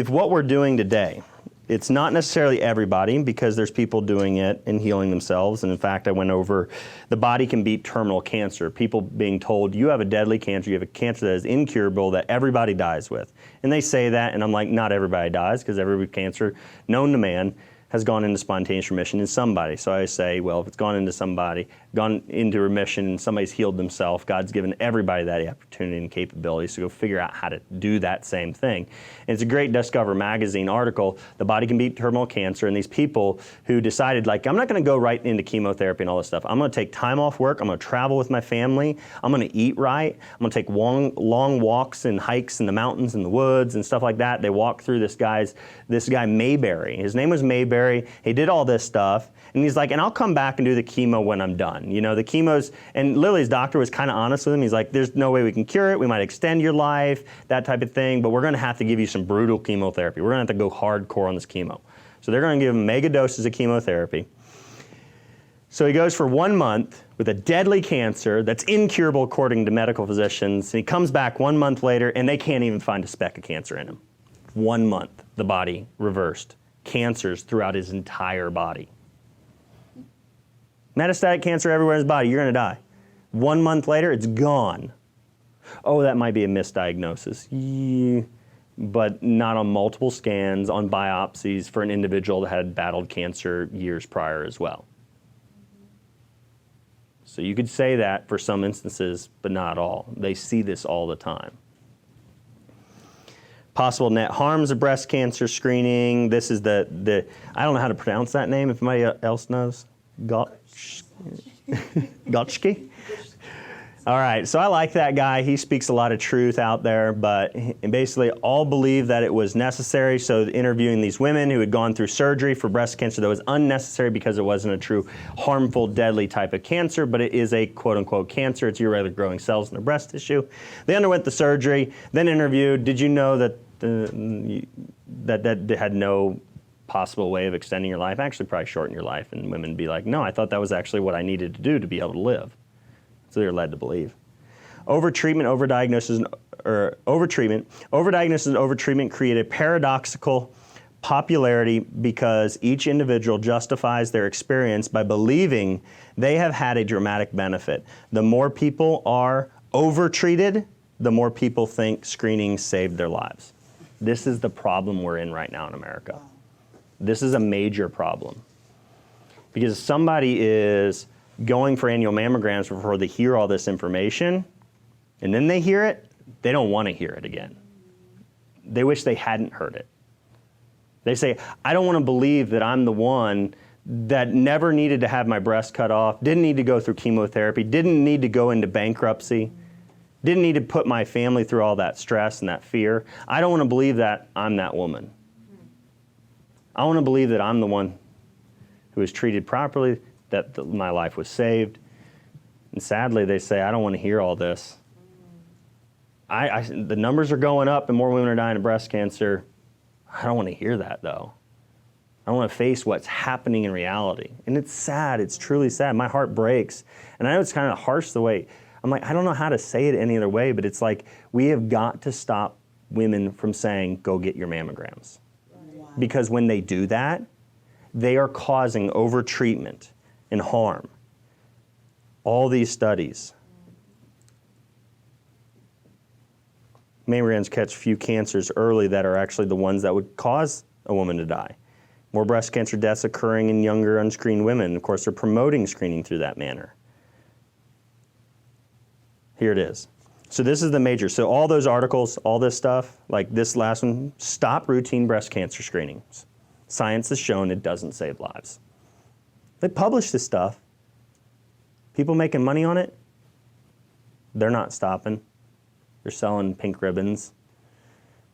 what we're doing today, it's not necessarily everybody, because there's people doing it and healing themselves. And in fact, I went over the body can beat terminal cancer. People being told, you have a deadly cancer, you have a cancer that is incurable, that everybody dies with. And they say that, and I'm like, not everybody dies, because every cancer known to man has gone into spontaneous remission in somebody. So I say, well, if it's gone into remission and somebody's healed themselves, God's given everybody that opportunity and capability, so go figure out how to do that same thing. And it's a great Discover magazine article, The Body Can Beat Terminal Cancer, and these people who decided, like, I'm not gonna go right into chemotherapy and all this stuff. I'm gonna take time off work, I'm gonna travel with my family, I'm gonna eat right, I'm gonna take long walks and hikes in the mountains and the woods and stuff like that. They walked through this guy Mayberry. His name was Mayberry. He did all this stuff, and he's like, and I'll come back and do the chemo when I'm done. You know, the chemos, and Lily's doctor was kind of honest with him. He's like, there's no way we can cure it. We might extend your life, that type of thing, but we're gonna have to give you some brutal chemotherapy. We're gonna have to go hardcore on this chemo. So they're gonna give him mega doses of chemotherapy. So he goes for 1 month with a deadly cancer that's incurable according to medical physicians, and he comes back 1 month later and they can't even find a speck of cancer in him. 1 month, the body reversed. Cancers throughout his entire body. Metastatic cancer everywhere in his body, you're gonna die. 1 month later, it's gone. Oh, that might be a misdiagnosis. Yeah, but not on multiple scans, on biopsies for an individual that had battled cancer years prior as well. So you could say that for some instances, but not all. They see this all the time. Possible net harms of breast cancer screening. This is the I don't know how to pronounce that name. If anybody else knows, Gotchki. All right, so I like that guy. He speaks a lot of truth out there, but basically all believe that it was necessary. So interviewing these women who had gone through surgery for breast cancer that was unnecessary because it wasn't a true harmful, deadly type of cancer, but it is a quote-unquote cancer. It's irregular growing cells in the breast tissue. They underwent the surgery, then interviewed, did you know that that had no possible way of extending your life? Actually probably shorten your life, and women be like, no, I thought that was actually what I needed to do to be able to live. So they're led to believe. Overtreatment, overdiagnosis, and overtreatment create a paradoxical popularity because each individual justifies their experience by believing they have had a dramatic benefit. The more people are overtreated, the more people think screening saved their lives. This is the problem we're in right now in America. This is a major problem. Because somebody is going for annual mammograms before they hear all this information, and then they hear it, they don't want to hear it again. They wish they hadn't heard it. They say, I don't want to believe that I'm the one that never needed to have my breast cut off, didn't need to go through chemotherapy, didn't need to go into bankruptcy, didn't need to put my family through all that stress and that fear. I don't want to believe that I'm that woman. I want to believe that I'm the one who was treated properly, that my life was saved. And sadly, they say, I don't want to hear all this. The numbers are going up and more women are dying of breast cancer. I don't want to hear that, though. I don't want to face what's happening in reality. And it's sad. It's truly sad. My heart breaks. And I know it's kind of harsh the way, I'm like, I don't know how to say it any other way, but it's like, we have got to stop women from saying, go get your mammograms. Wow. Because when they do that, they are causing overtreatment and harm. All these studies. Mammograms catch few cancers early that are actually the ones that would cause a woman to die. More breast cancer deaths occurring in younger unscreened women. Of course, they're promoting screening through that manner. Here it is. So this is the major. So all those articles, all this stuff, like this last one, stop routine breast cancer screenings. Science has shown it doesn't save lives. They publish this stuff. People making money on it. They're not stopping. They're selling pink ribbons.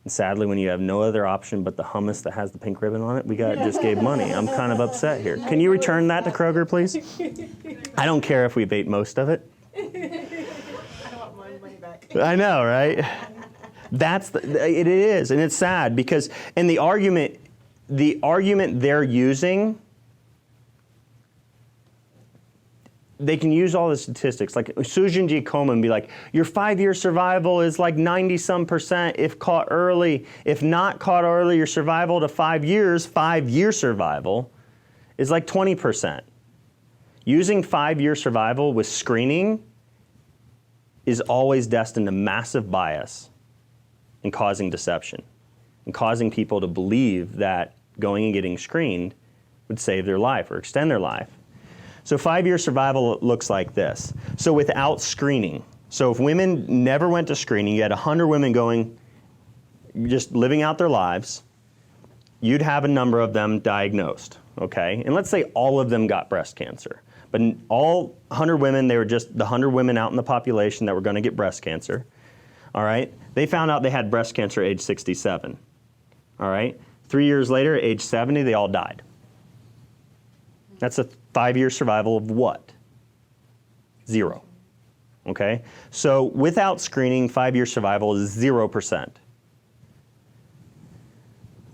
And sadly, when you have no other option but the hummus that has the pink ribbon on it, just gave money. I'm kind of upset here. Can you return that to Kroger, please? I don't care if we've ate most of it. I don't want my money back. I know, right? It is, and it's sad because in the argument they're using, they can use all the statistics. Like Susan G. Komen be like, your 5-year survival is like 90-some% if caught early. If not caught early, your survival to 5 years, 5-year survival, is like 20%. Using 5-year survival with screening is always destined to massive bias and causing deception and causing people to believe that going and getting screened would save their life or extend their life. So 5-year survival looks like this. So without screening, so if women never went to screening, you had 100 women going, just living out their lives, you'd have a number of them diagnosed, okay? And let's say all of them got breast cancer. But all 100 women, they were just the 100 women out in the population that were going to get breast cancer, all right? They found out they had breast cancer at age 67, all right? 3 years later, at age 70, they all died. That's a 5-year survival of what? 0, okay? So without screening, 5-year survival is 0%.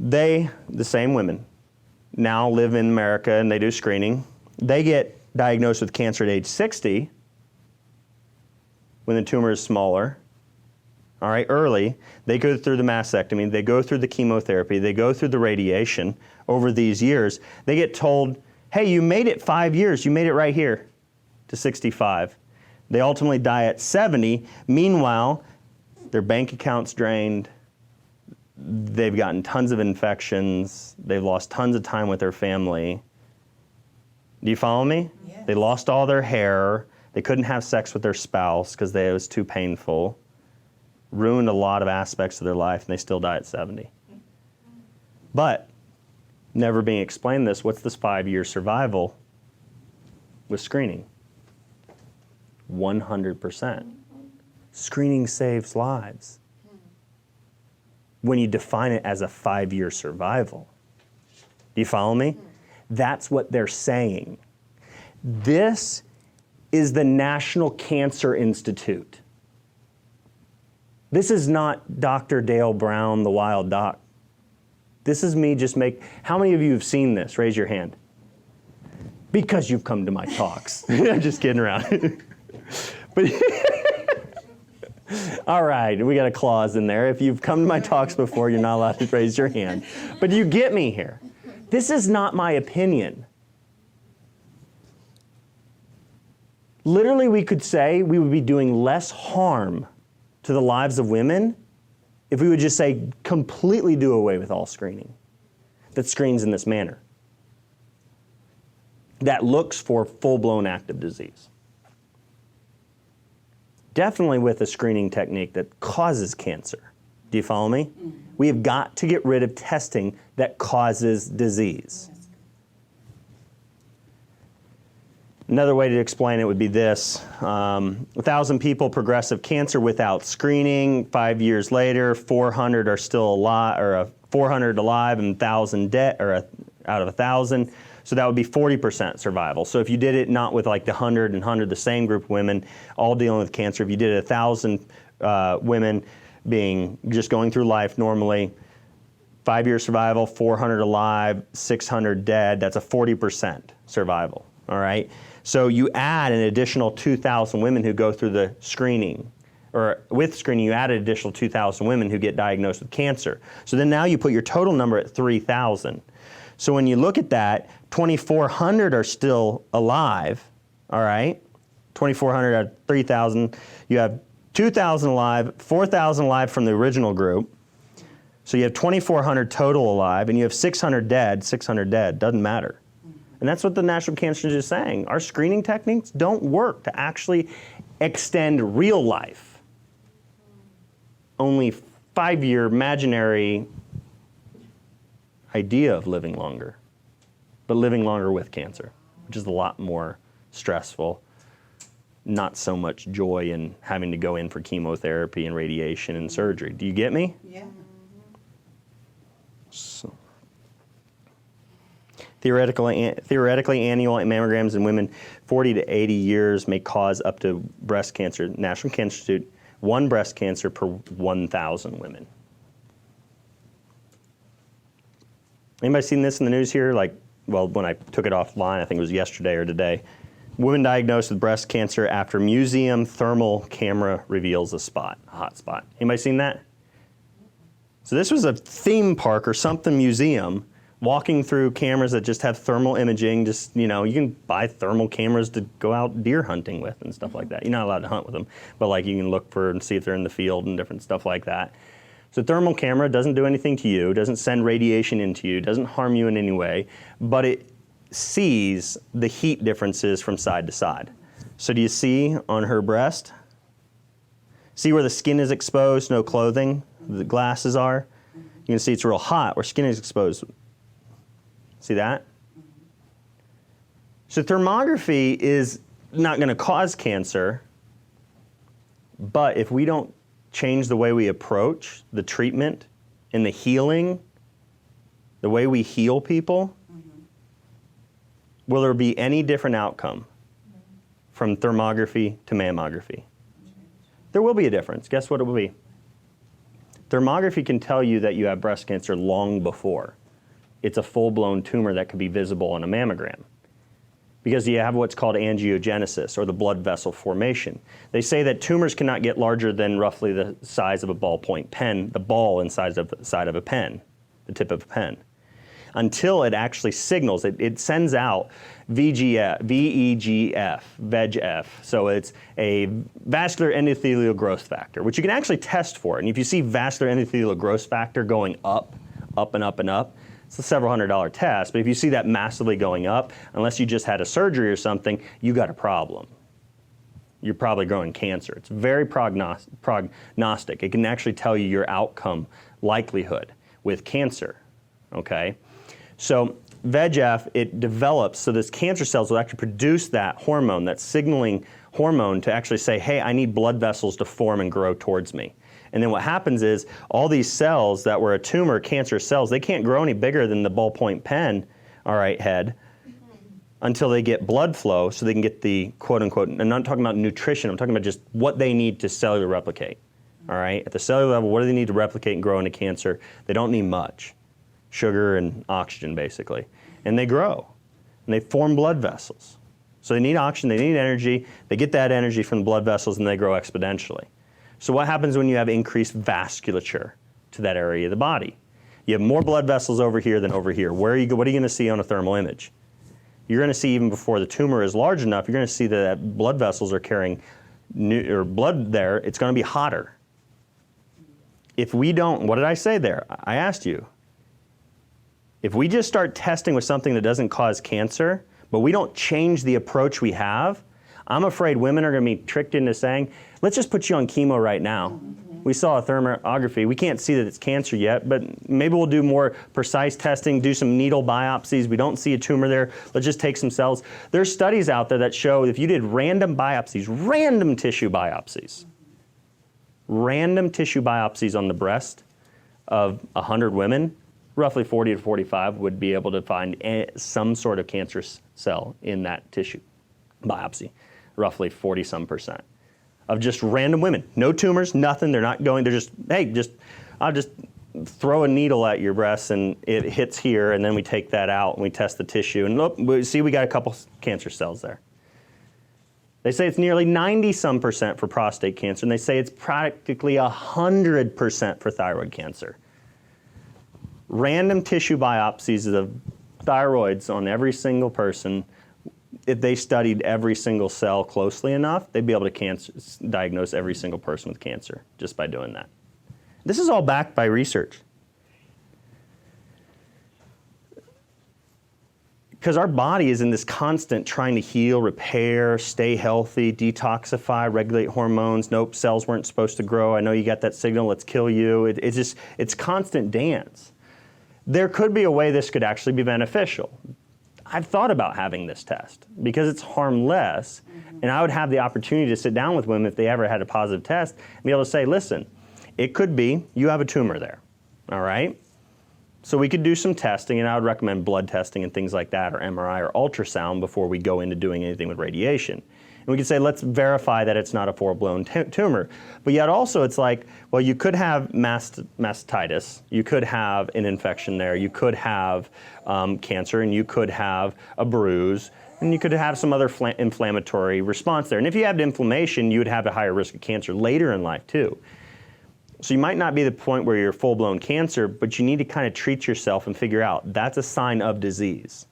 The same women, now live in America and they do screening. They get diagnosed with cancer at age 60 when the tumor is smaller, all right, early. They go through the mastectomy, they go through the chemotherapy, they go through the radiation over these years. They get told, hey, you made it 5 years, you made it right here to 65. They ultimately die at 70. Meanwhile, their bank account's drained, they've gotten tons of infections, they've lost tons of time with their family. Do you follow me? Yes. They lost all their hair, they couldn't have sex with their spouse because it was too painful, ruined a lot of aspects of their life, and they still die at 70. But never being explained this, what's this 5-year survival with screening? 100%. Screening saves lives. When you define it as a 5-year survival. Do you follow me? That's what they're saying. This is the National Cancer Institute. This is not Dr. Dale Brown, the wild doc. This is me how many of you have seen this? Raise your hand. Because you've come to my talks. I'm just kidding around. But all right, we got a clause in there. If you've come to my talks before, you're not allowed to raise your hand. But you get me here. This is not my opinion. Literally, we could say we would be doing less harm to the lives of women if we would just say completely do away with all screening that screens in this manner, that looks for full-blown active disease. Definitely with a screening technique that causes cancer. Do you follow me? We have got to get rid of testing that causes disease. Another way to explain it would be this. 1,000 people progressive cancer without screening. 5 years later, 400 are still alive, or 400 alive and 1,000 dead, or out of 1,000. So that would be 40% survival. So if you did it not with like the 100 and 100, the same group of women all dealing with cancer, if you did 1,000 women just going through life normally, 5-year survival, 400 alive, 600 dead, that's a 40% survival, all right? So you add an additional 2,000 women who go through the screening, or with screening, you add an additional 2,000 women who get diagnosed with cancer. So then now you put your total number at 3,000. So when you look at that, 2,400 are still alive, all right? 2,400 out of 3,000. You have 2,000 alive, 4,000 alive from the original group. So you have 2,400 total alive, and you have 600 dead. 600 dead, doesn't matter. And that's what the National Cancer Institute is saying. Our screening techniques don't work to actually extend real life. Only 5-year imaginary idea of living longer, but living longer with cancer, which is a lot more stressful, not so much joy in having to go in for chemotherapy and radiation and surgery. Do you get me? Yeah. So, theoretically, annual mammograms in women 40 to 80 years may cause up to breast cancer. National Cancer Institute, 1 breast cancer per 1,000 women. Anybody seen this in the news here? Like, well, when I took it offline, I think it was yesterday or today. Woman diagnosed with breast cancer after museum thermal camera reveals a hot spot. Anybody seen that? So this was a theme park or something museum walking through cameras that just have thermal imaging. Just, you know, you can buy thermal cameras to go out deer hunting with and stuff like that. You're not allowed to hunt with them, but like you can look for and see if they're in the field and different stuff like that. So thermal camera doesn't do anything to you, doesn't send radiation into you, doesn't harm you in any way, but it sees the heat differences from side to side. So do you see on her breast? See where the skin is exposed, no clothing, the glasses are? You can see it's real hot where skin is exposed. See that? So thermography is not going to cause cancer, but if we don't change the way we approach the treatment and the healing, the way we heal people, will there be any different outcome from thermography to mammography? There will be a difference. Guess what it will be? Thermography can tell you that you have breast cancer long before. It's a full-blown tumor that could be visible on a mammogram, because you have what's called angiogenesis, or the blood vessel formation. They say that tumors cannot get larger than roughly the size of a ballpoint pen, the ball inside of a pen, the tip of a pen, until it actually signals. It sends out VEGF. So it's a vascular endothelial growth factor, which you can actually test for. And if you see vascular endothelial growth factor going up and up and up, it's a several $100 test, but if you see that massively going up, unless you just had a surgery or something, you got a problem. You're probably growing cancer. It's very prognostic. It can actually tell you your outcome likelihood with cancer, okay? So VEGF, it develops, so this cancer cells will actually produce that hormone, that signaling hormone, to actually say, hey, I need blood vessels to form and grow towards me. And then what happens is all these cells that were a tumor, cancer cells, they can't grow any bigger than the ballpoint pen, all right, head, until they get blood flow so they can get the quote unquote, and I'm not talking about nutrition, I'm talking about just what they need to cellular replicate, all right? At the cellular level, what do they need to replicate and grow into cancer? They don't need much. Sugar and oxygen, basically. And they grow, and they form blood vessels. So they need oxygen, they need energy, they get that energy from the blood vessels, and they grow exponentially. So what happens when you have increased vasculature to that area of the body? You have more blood vessels over here than over here. What are you going to see on a thermal image? You're going to see, even before the tumor is large enough, you're going to see that blood vessels are carrying blood there. It's going to be hotter. If we don't, what did I say there? I asked you. If we just start testing with something that doesn't cause cancer, but we don't change the approach we have, I'm afraid women are going to be tricked into saying, let's just put you on chemo right now. We saw a thermography. We can't see that it's cancer yet, but maybe we'll do more precise testing, do some needle biopsies. We don't see a tumor there. Let's just take some cells. There's studies out there that show if you did random biopsies, random tissue biopsies on the breast of 100 women, roughly 40 to 45 would be able to find some sort of cancerous cell in that tissue biopsy, roughly 40-some% of just random women. No tumors, nothing. They're not going, they're just, hey, I'll just throw a needle at your breast and it hits here, and then we take that out and we test the tissue, and look, we got a couple cancer cells there. They say it's nearly 90-some% for prostate cancer, and they say it's practically 100% for thyroid cancer. Random tissue biopsies of thyroids on every single person, if they studied every single cell closely enough, they'd be able to diagnose every single person with cancer just by doing that. This is all backed by research. Because our body is in this constant trying to heal, repair, stay healthy, detoxify, regulate hormones. Nope, cells weren't supposed to grow. I know you got that signal, let's kill you. It's constant dance. There could be a way this could actually be beneficial. I've thought about having this test because it's harmless, and I would have the opportunity to sit down with women if they ever had a positive test and be able to say, listen, it could be you have a tumor there, all right? So we could do some testing, and I would recommend blood testing and things like that, or MRI or ultrasound before we go into doing anything with radiation. And we could say, let's verify that it's not a full-blown tumor. But yet also it's like, well, you could have mastitis, you could have an infection there, you could have cancer, and you could have a bruise, and you could have some other inflammatory response there. And if you have inflammation, you would have a higher risk of cancer later in life too. So you might not be at the point where you're full-blown cancer, but you need to kind of treat yourself and figure out that's a sign of disease.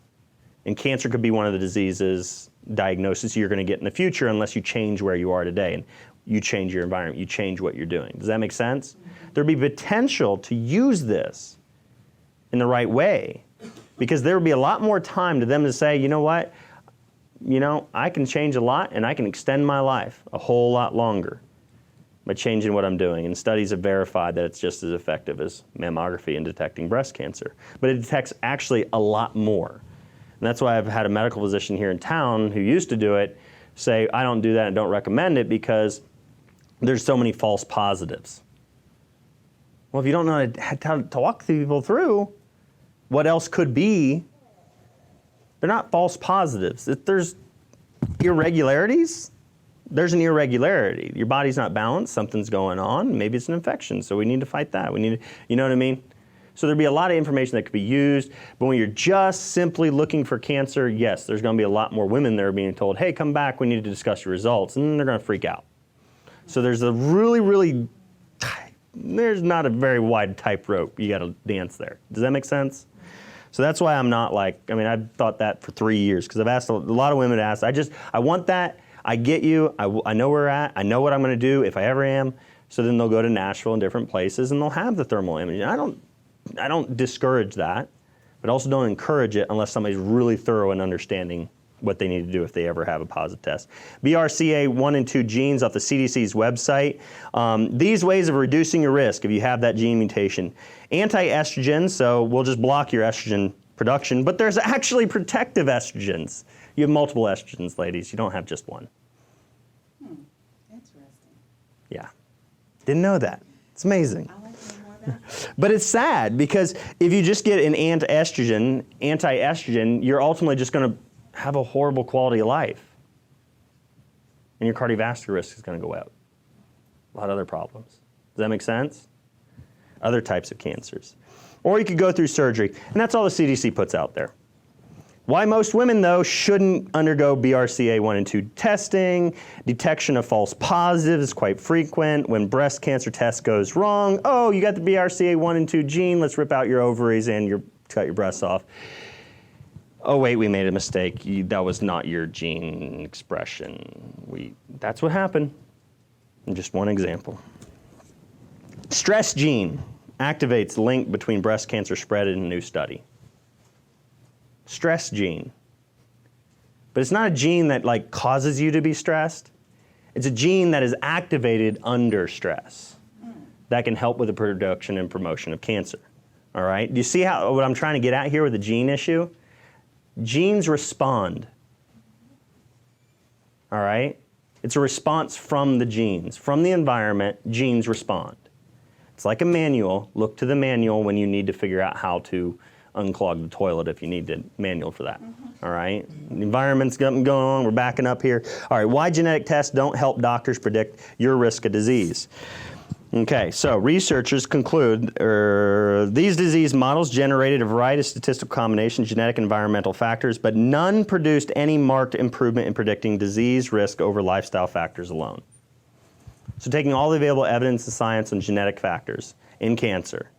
And cancer could be one of the diseases, diagnosis you're going to get in the future unless you change where you are today and you change your environment, you change what you're doing. Does that make sense? There'd be potential to use this in the right way because there would be a lot more time to them to say, you know what, I can change a lot and I can extend my life a whole lot longer by changing what I'm doing. And studies have verified that it's just as effective as mammography in detecting breast cancer. But it detects actually a lot more. And that's why I've had a medical physician here in town who used to do it say, I don't do that and don't recommend it because there's so many false positives. Well, if you don't know how to walk people through what else could be, they're not false positives. If there's irregularities, there's an irregularity. Your body's not balanced, something's going on, maybe it's an infection, so we need to fight that. We need to, you know what I mean? So there'd be a lot of information that could be used, but when you're just simply looking for cancer, yes, there's gonna be a lot more women that are being told, hey, come back, we need to discuss your results, and then they're gonna freak out. So there's a there's not a very wide tightrope you gotta dance there. Does that make sense? So that's why I'm not I've thought that for 3 years, because I've asked a lot of women to ask, I want that, I get you, I know where we're at, I know what I'm gonna do if I ever am. So then they'll go to Nashville and different places and they'll have the thermal imaging. I don't discourage that, but also don't encourage it unless somebody's really thorough in understanding what they need to do if they ever have a positive test. BRCA 1 and 2 genes off the CDC's website. These ways of reducing your risk if you have that gene mutation. Anti-estrogen, so we'll just block your estrogen production, but there's actually protective estrogens. You have multiple estrogens, ladies. You don't have just one. Interesting. Yeah. Didn't know that. It's amazing. I like to know more about that. But it's sad because if you just get an anti-estrogen, you're ultimately just going to have a horrible quality of life. And your cardiovascular risk is going to go up. A lot of other problems. Does that make sense? Other types of cancers. Or you could go through surgery. And that's all the CDC puts out there. Why most women, though, shouldn't undergo BRCA 1 and 2 testing. Detection of false positives is quite frequent. When breast cancer test goes wrong, oh, you got the BRCA 1 and 2 gene, let's rip out your ovaries and cut your breasts off. Oh, wait, we made a mistake. That was not your gene expression. That's what happened. And just one example. Stress gene activates link between breast cancer spread in a new study. Stress gene. But it's not a gene that causes you to be stressed. It's a gene that is activated under stress that can help with the production and promotion of cancer. All right? Do you see what I'm trying to get at here with the gene issue? Genes respond. All right? It's a response from the genes. From the environment, genes respond. It's like a manual. Look to the manual when you need to figure out how to unclog the toilet if you need the manual for that. All right? The environment's going on. We're backing up here. All right, why genetic tests don't help doctors predict your risk of disease. Okay, so researchers conclude these disease models generated a variety of statistical combinations, genetic and environmental factors, but none produced any marked improvement in predicting disease risk over lifestyle factors alone. So taking all the available evidence and science on genetic factors in cancer,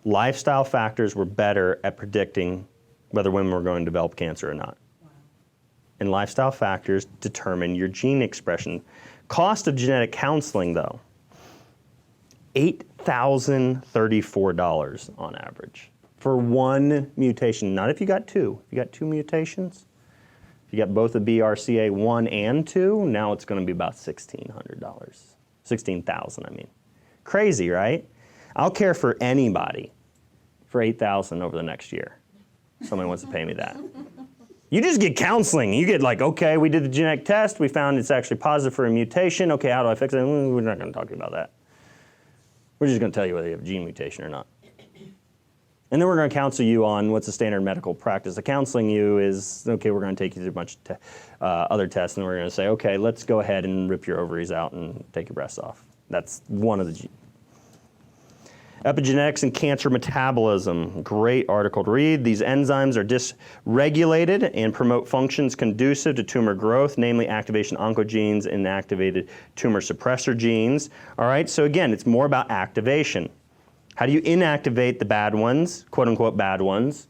lifestyle factors were better at predicting whether women were going to develop cancer or not. Wow. And lifestyle factors determine your gene expression. Cost of genetic counseling, though, $8,034 on average for one mutation. Not if you got two. If you got two mutations, if you got both the BRCA 1 and 2, now it's going to be about $1,600. $16,000, I mean. Crazy, right? I'll care for anybody for $8,000 over the next year. Somebody wants to pay me that. You just get counseling. You get like, okay, we did the genetic test. We found it's actually positive for a mutation. Okay, how do I fix it? We're not going to talk about that. We're just going to tell you whether you have a gene mutation or not. And then we're going to counsel you on what's the standard medical practice. The counseling you is, okay, we're going to take you through a bunch of other tests, and we're going to say, okay, let's go ahead and rip your ovaries out and take your breasts off. That's one of the Epigenetics and cancer metabolism. Great article to read. These enzymes are dysregulated and promote functions conducive to tumor growth, namely activation oncogenes and activated tumor suppressor genes. All right, so again, it's more about activation. How do you inactivate the bad ones, quote unquote bad ones,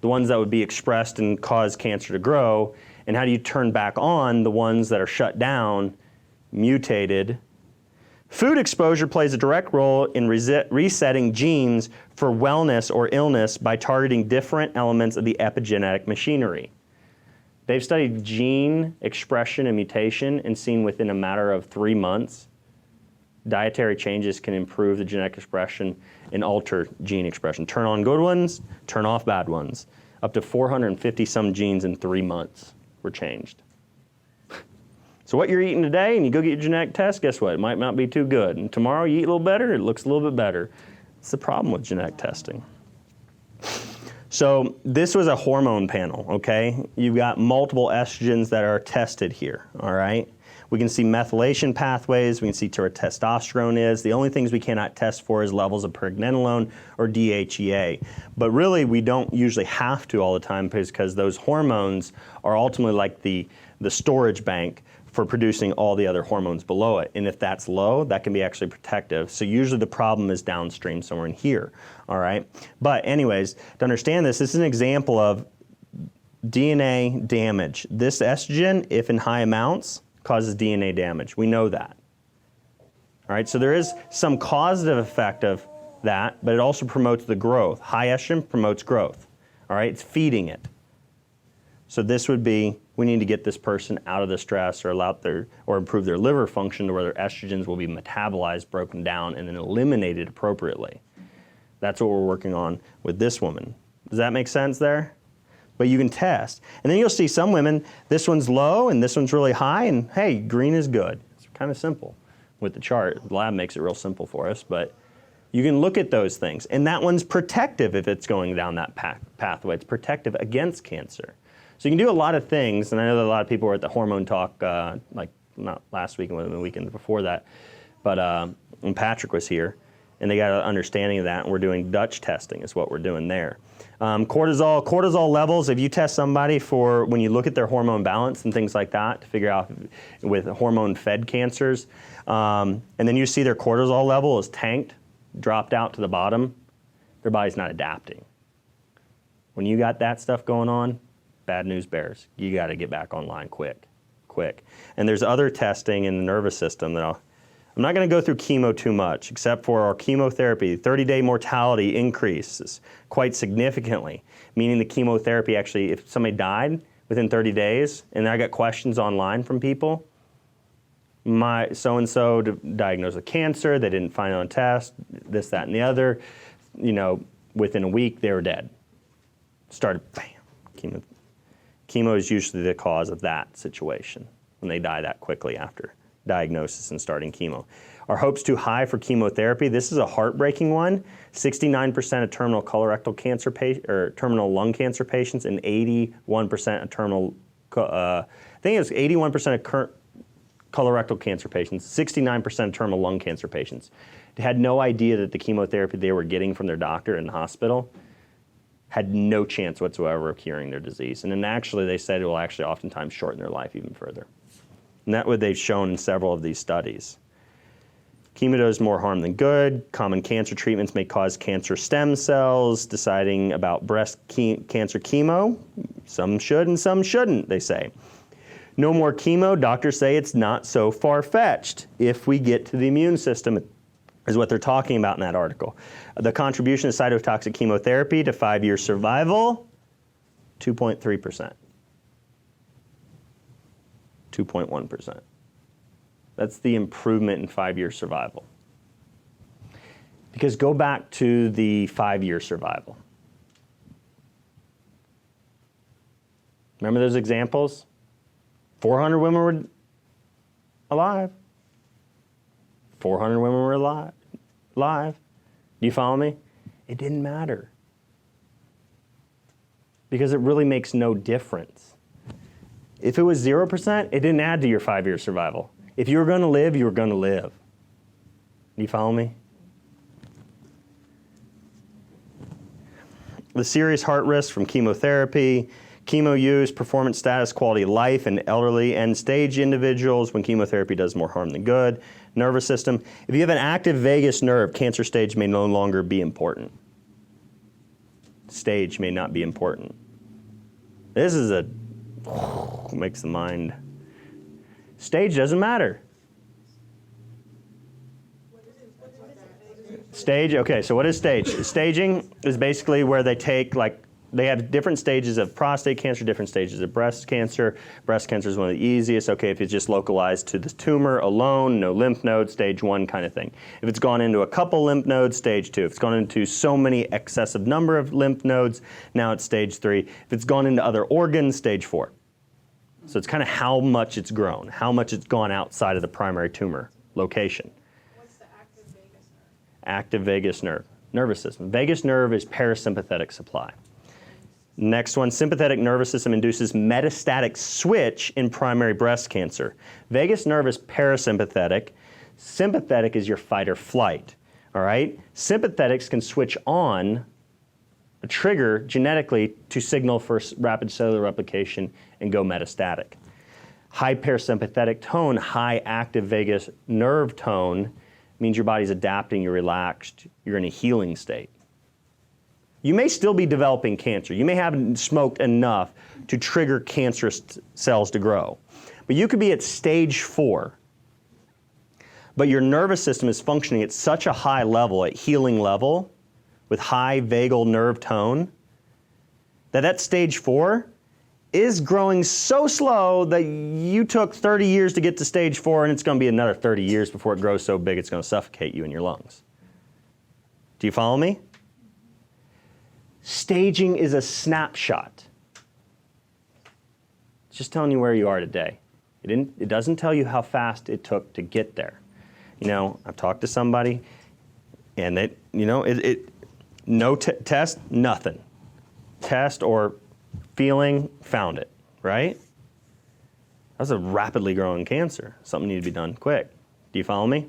the ones that would be expressed and cause cancer to grow, and how do you turn back on the ones that are shut down, mutated? Food exposure plays a direct role in resetting genes for wellness or illness by targeting different elements of the epigenetic machinery. They've studied gene expression and mutation and seen within a matter of 3 months, dietary changes can improve the genetic expression and alter gene expression. Turn on good ones, turn off bad ones. Up to 450 some genes in 3 months were changed. So what you're eating today and you go get your genetic test, guess what? It might not be too good. And tomorrow you eat a little better, it looks a little bit better. It's the problem with genetic testing. So this was a hormone panel, okay? You've got multiple estrogens that are tested here, all right? We can see methylation pathways, we can see where testosterone is. The only things we cannot test for is levels of pregnenolone or DHEA. But really we don't usually have to all the time because those hormones are ultimately like the storage bank for producing all the other hormones below it. And if that's low, that can be actually protective. So usually the problem is downstream somewhere in here, all right? But anyways, to understand this is an example of DNA damage. This estrogen, if in high amounts, causes DNA damage. We know that. All right, so there is some causative effect of that, but it also promotes the growth. High estrogen promotes growth. All right, it's feeding it. So this would be, we need to get this person out of the stress or improve their liver function to where their estrogens will be metabolized, broken down, and then eliminated appropriately. That's what we're working on with this woman. Does that make sense there? But you can test. And then you'll see some women, this one's low and this one's really high, and hey, green is good. It's kind of simple with the chart. The lab makes it real simple for us, but you can look at those things. And that one's protective if it's going down that pathway. It's protective against cancer. So you can do a lot of things, and I know that a lot of people were at the hormone talk, like not last week, but the weekend before that, but when Patrick was here, and they got an understanding of that, and we're doing Dutch testing is what we're doing there. Cortisol levels, if you test somebody for, when you look at their hormone balance and things like that to figure out with hormone-fed cancers, and then you see their cortisol level is tanked, dropped out to the bottom, their body's not adapting. When you got that stuff going on, bad news bears. You got to get back online quick. And there's other testing in the nervous system that I'm not going to go through chemo too much, except for our chemotherapy. 30-day mortality increases quite significantly, meaning the chemotherapy actually, if somebody died within 30 days, and I got questions online from people, my so-and-so diagnosed with cancer, they didn't find it on a test, this, that, and the other, within a week, they were dead. Started, bam, chemo is usually the cause of that situation when they die that quickly after diagnosis and starting chemo. Are hopes too high for chemotherapy? This is a heartbreaking one. 69% of terminal colorectal cancer or terminal lung cancer patients and 81% of terminal, I think it was 81% of colorectal cancer patients, 69% of terminal lung cancer patients had no idea that the chemotherapy they were getting from their doctor in the hospital had no chance whatsoever of curing their disease. And then actually they said it will actually oftentimes shorten their life even further. And that's what they've shown in several of these studies. Chemo does more harm than good. Common cancer treatments may cause cancer stem cells. Deciding about breast cancer chemo, some should and some shouldn't, they say. No more chemo, doctors say it's not so far-fetched if we get to the immune system, is what they're talking about in that article. The contribution of cytotoxic chemotherapy to 5-year survival, 2.3%. 2.1%. That's the improvement in 5-year survival. Because go back to the 5-year survival. Remember those examples? 400 women were alive. 400 women were alive. Do you follow me? It didn't matter. Because it really makes no difference. If it was 0%, it didn't add to your 5-year survival. If you were going to live, you were going to live. Do you follow me? The serious heart risk from chemotherapy, chemo use, performance status, quality of life in elderly end-stage individuals when chemotherapy does more harm than good. Nervous system. If you have an active vagus nerve, cancer stage may no longer be important. Stage may not be important. This is makes the mind. Stage doesn't matter. Stage, okay, so what is stage? Staging is basically where they take, they have different stages of prostate cancer, different stages of breast cancer. Breast cancer is one of the easiest. Okay, if it's just localized to the tumor alone, no lymph nodes, stage 1 kind of thing. If it's gone into a couple lymph nodes, stage 2. If it's gone into so many excessive number of lymph nodes, now it's stage 3. If it's gone into other organs, stage 4. So it's kind of how much it's grown, how much it's gone outside of the primary tumor location. What's the active vagus nerve? Active vagus nerve, nervous system. Vagus nerve is parasympathetic supply. Next one, sympathetic nervous system induces metastatic switch in primary breast cancer. Vagus nerve is parasympathetic. Sympathetic is your fight or flight, all right? Sympathetics can switch on a trigger genetically to signal for rapid cellular replication and go metastatic. High parasympathetic tone, high active vagus nerve tone means your body's adapting, you're relaxed, you're in a healing state. You may still be developing cancer. You may have smoked enough to trigger cancerous cells to grow. But you could be at stage 4, but your nervous system is functioning at such a high level, at healing level, with high vagal nerve tone, that stage 4 is growing so slow that you took 30 years to get to stage 4, and it's going to be another 30 years before it grows so big it's going to suffocate you in your lungs. Do you follow me? Staging is a snapshot. It's just telling you where you are today. It doesn't tell you how fast it took to get there. You know, I've talked to somebody, and no test, nothing. Test or feeling, found it, right? That's a rapidly growing cancer. Something needed to be done quick. Do you follow me?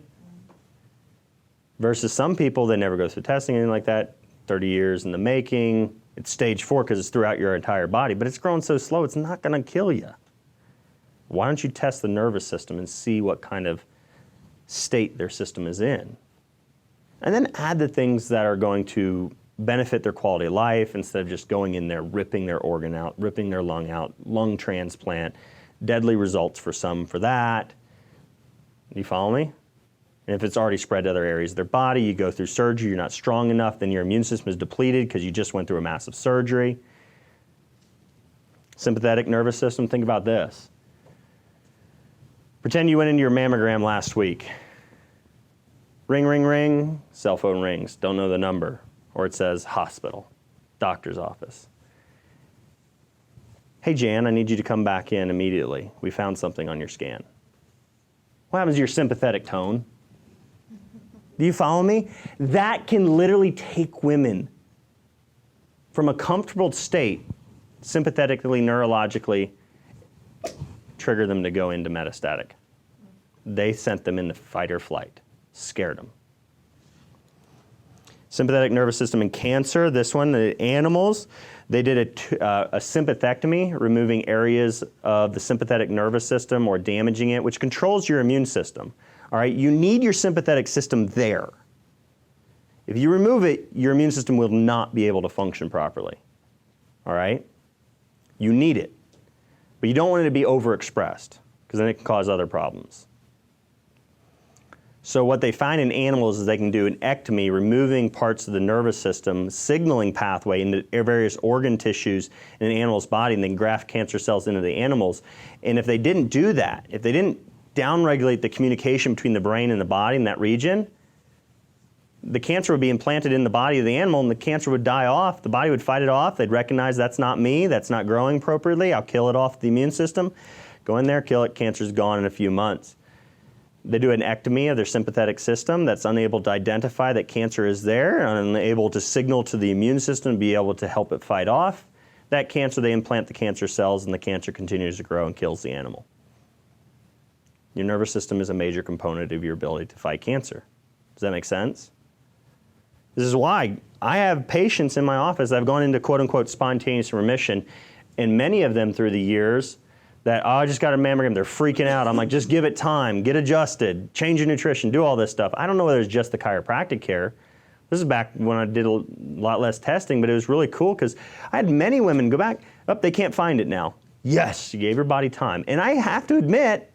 Versus some people, they never go through testing, anything like that. 30 years in the making. It's stage 4 because it's throughout your entire body, but it's growing so slow, it's not going to kill you. Why don't you test the nervous system and see what kind of state their system is in? And then add the things that are going to benefit their quality of life instead of just going in there, ripping their organ out, ripping their lung out, lung transplant, deadly results for some for that. Do you follow me? And if it's already spread to other areas of their body, you go through surgery, you're not strong enough, then your immune system is depleted because you just went through a massive surgery. Sympathetic nervous system, think about this. Pretend you went into your mammogram last week. Ring, ring, ring, cell phone rings, don't know the number. Or it says hospital, doctor's office. Hey Jan, I need you to come back in immediately. We found something on your scan. What happens to your sympathetic tone? Do you follow me? That can literally take women from a comfortable state, sympathetically, neurologically, trigger them to go into metastatic. They sent them into fight or flight, scared them. Sympathetic nervous system in cancer, this one, the animals, they did a sympathectomy, removing areas of the sympathetic nervous system or damaging it, which controls your immune system. All right, you need your sympathetic system there. If you remove it, your immune system will not be able to function properly. All right? You need it. But you don't want it to be overexpressed, because then it can cause other problems. So what they find in animals is they can do an ectomy, removing parts of the nervous system, signaling pathway into various organ tissues in an animal's body, and then graft cancer cells into the animals. And if they didn't do that, if they didn't downregulate the communication between the brain and the body in that region, the cancer would be implanted in the body of the animal and the cancer would die off. The body would fight it off. They'd recognize that's not me, that's not growing appropriately. I'll kill it off the immune system. Go in there, kill it, cancer's gone in a few months. They do an ectomy of their sympathetic system that's unable to identify that cancer is there, unable to signal to the immune system to be able to help it fight off that cancer. They implant the cancer cells and the cancer continues to grow and kills the animal. Your nervous system is a major component of your ability to fight cancer. Does that make sense? This is why I have patients in my office that have gone into quote-unquote spontaneous remission, and many of them through the years that, oh, I just got a mammogram, they're freaking out. I'm like, just give it time, get adjusted, change your nutrition, do all this stuff. I don't know whether it's just the chiropractic care. This is back when I did a lot less testing, but it was really cool because I had many women go back, they can't find it now. Yes, you gave your body time. And I have to admit,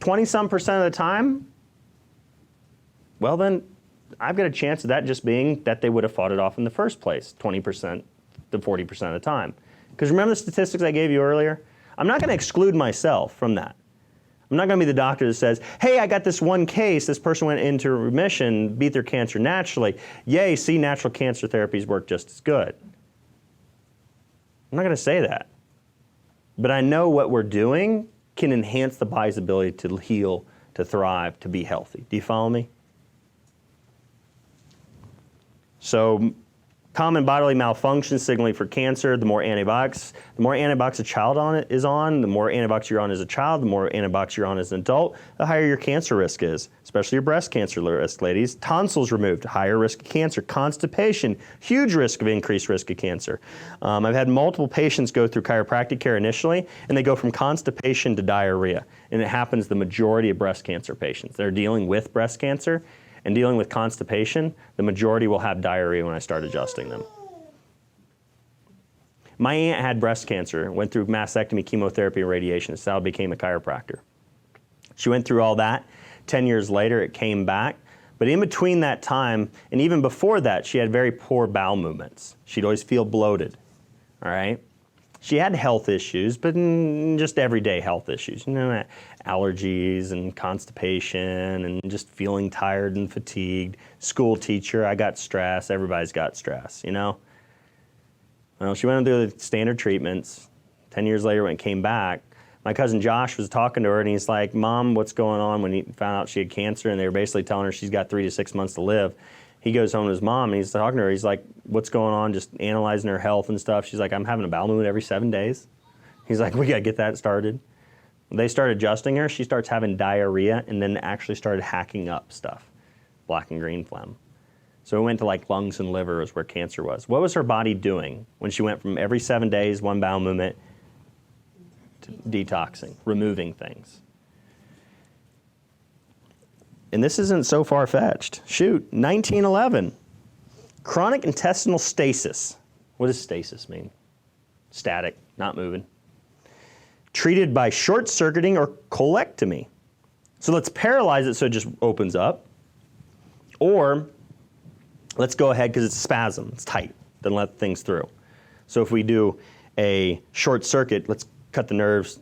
20-some% of the time, well then, I've got a chance of that just being that they would have fought it off in the first place, 20% to 40% of the time. Because remember the statistics I gave you earlier? I'm not going to exclude myself from that. I'm not going to be the doctor that says, hey, I got this one case, this person went into remission, beat their cancer naturally. Yay, see, natural cancer therapies work just as good. I'm not going to say that. But I know what we're doing can enhance the body's ability to heal, to thrive, to be healthy. Do you follow me? So common bodily malfunction signaling for cancer, the more antibiotics a child is on, the more antibiotics you're on as a child, the more antibiotics you're on as an adult, the higher your cancer risk is, especially your breast cancer risk, ladies. Tonsils removed, higher risk of cancer. Constipation, huge risk of increased risk of cancer. I've had multiple patients go through chiropractic care initially, and they go from constipation to diarrhea. And it happens the majority of breast cancer patients. They're dealing with breast cancer and dealing with constipation, the majority will have diarrhea when I start adjusting them. My aunt had breast cancer, went through mastectomy, chemotherapy, and radiation. Sal became a chiropractor. She went through all that. 10 years later, it came back. But in between that time, and even before that, she had very poor bowel movements. She'd always feel bloated, all right? She had health issues, but just everyday health issues. You know, allergies and constipation and just feeling tired and fatigued. School teacher, I got stress. Everybody's got stress, you know? Well, she went through the standard treatments. 10 years later, when it came back, my cousin Josh was talking to her, and he's like, Mom, what's going on? When he found out she had cancer, and they were basically telling her she's got 3 to 6 months to live. He goes home to his mom, and he's talking to her. He's like, what's going on? Just analyzing her health and stuff. She's like, I'm having a bowel movement every 7 days. He's like, we got to get that started. They started adjusting her. She starts having diarrhea and then actually started hacking up stuff, black and green phlegm. So it went to like lungs and liver is where cancer was. What was her body doing when she went from every 7 days, one bowel movement, to detoxing, removing things? And this isn't so far-fetched. Shoot, 1911. Chronic intestinal stasis. What does stasis mean? Static, not moving. Treated by short-circuiting or colectomy. So let's paralyze it so it just opens up. Or let's go ahead because it's spasm, it's tight, then let things through. So if we do a short circuit, let's cut the nerves,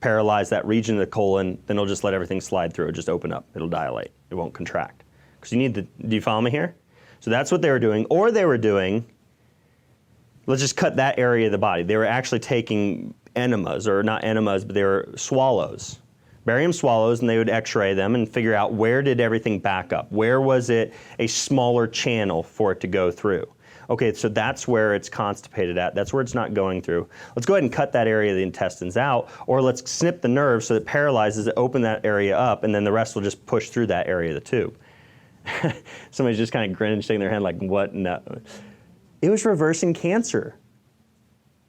paralyze that region of the colon, then it'll just let everything slide through. It'll just open up. It'll dilate. It won't contract. Because you need the, do you follow me here? So that's what they were doing. Or they were doing, let's just cut that area of the body. They were actually taking enemas, or not enemas, but they were swallows. Barium swallows, and they would x-ray them and figure out where did everything back up? Where was it a smaller channel for it to go through? Okay, so that's where it's constipated at. That's where it's not going through. Let's go ahead and cut that area of the intestines out, or let's snip the nerve so that it paralyzes it, open that area up, and then the rest will just push through that area of the tube. Somebody's just kind of grinning, shaking their head like, what? No. It was reversing cancer.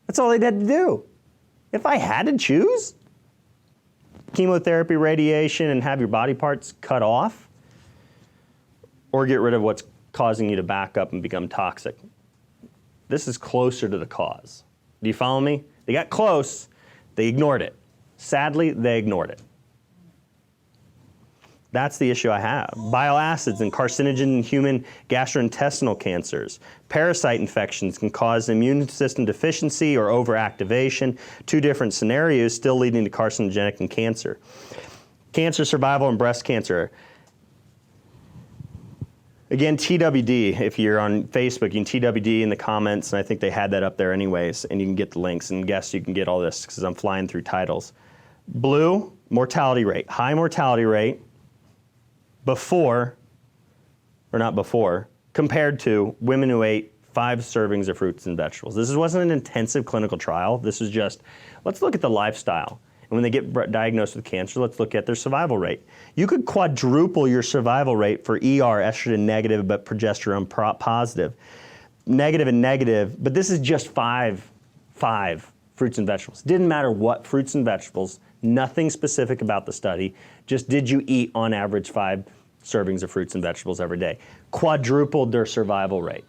That's all they had to do. If I had to choose, chemotherapy, radiation, and have your body parts cut off, or get rid of what's causing you to back up and become toxic. This is closer to the cause. Do you follow me? They got close, they ignored it. Sadly, they ignored it. That's the issue I have. Bile acids and carcinogen in human gastrointestinal cancers. Parasite infections can cause immune system deficiency or overactivation. 2 different scenarios still leading to carcinogenic and cancer. Cancer survival and breast cancer. Again, TWD, if you're on Facebook, you can TWD in the comments, and I think they had that up there anyways, and you can get the links, and yes, you can get all this because I'm flying through titles. Blue, mortality rate, high mortality rate before, or not before, compared to women who ate 5 servings of fruits and vegetables. This wasn't an intensive clinical trial. This is just, let's look at the lifestyle. And when they get diagnosed with cancer, let's look at their survival rate. You could quadruple your survival rate for ER, estrogen negative, but progesterone positive. Negative and negative, but this is just five fruits and vegetables. Didn't matter what fruits and vegetables, nothing specific about the study, just did you eat on average 5 servings of fruits and vegetables every day. Quadrupled their survival rate.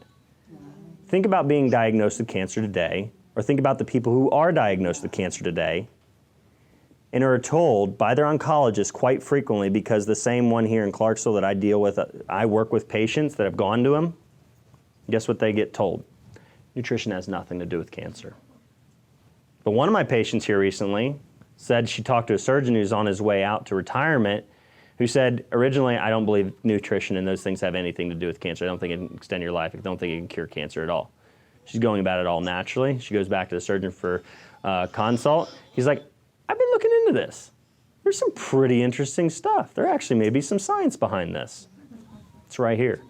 Think about being diagnosed with cancer today, or think about the people who are diagnosed with cancer today, and are told by their oncologist quite frequently, because the same one here in Clarksville that I deal with, I work with patients that have gone to him, guess what they get told? Nutrition has nothing to do with cancer. But one of my patients here recently said she talked to a surgeon who's on his way out to retirement, who said, originally, I don't believe nutrition and those things have anything to do with cancer. I don't think it can extend your life. I don't think it can cure cancer at all. She's going about it all naturally. She goes back to the surgeon for consult. He's like, I've been looking into this. There's some pretty interesting stuff. There actually may be some science behind this. It's right here.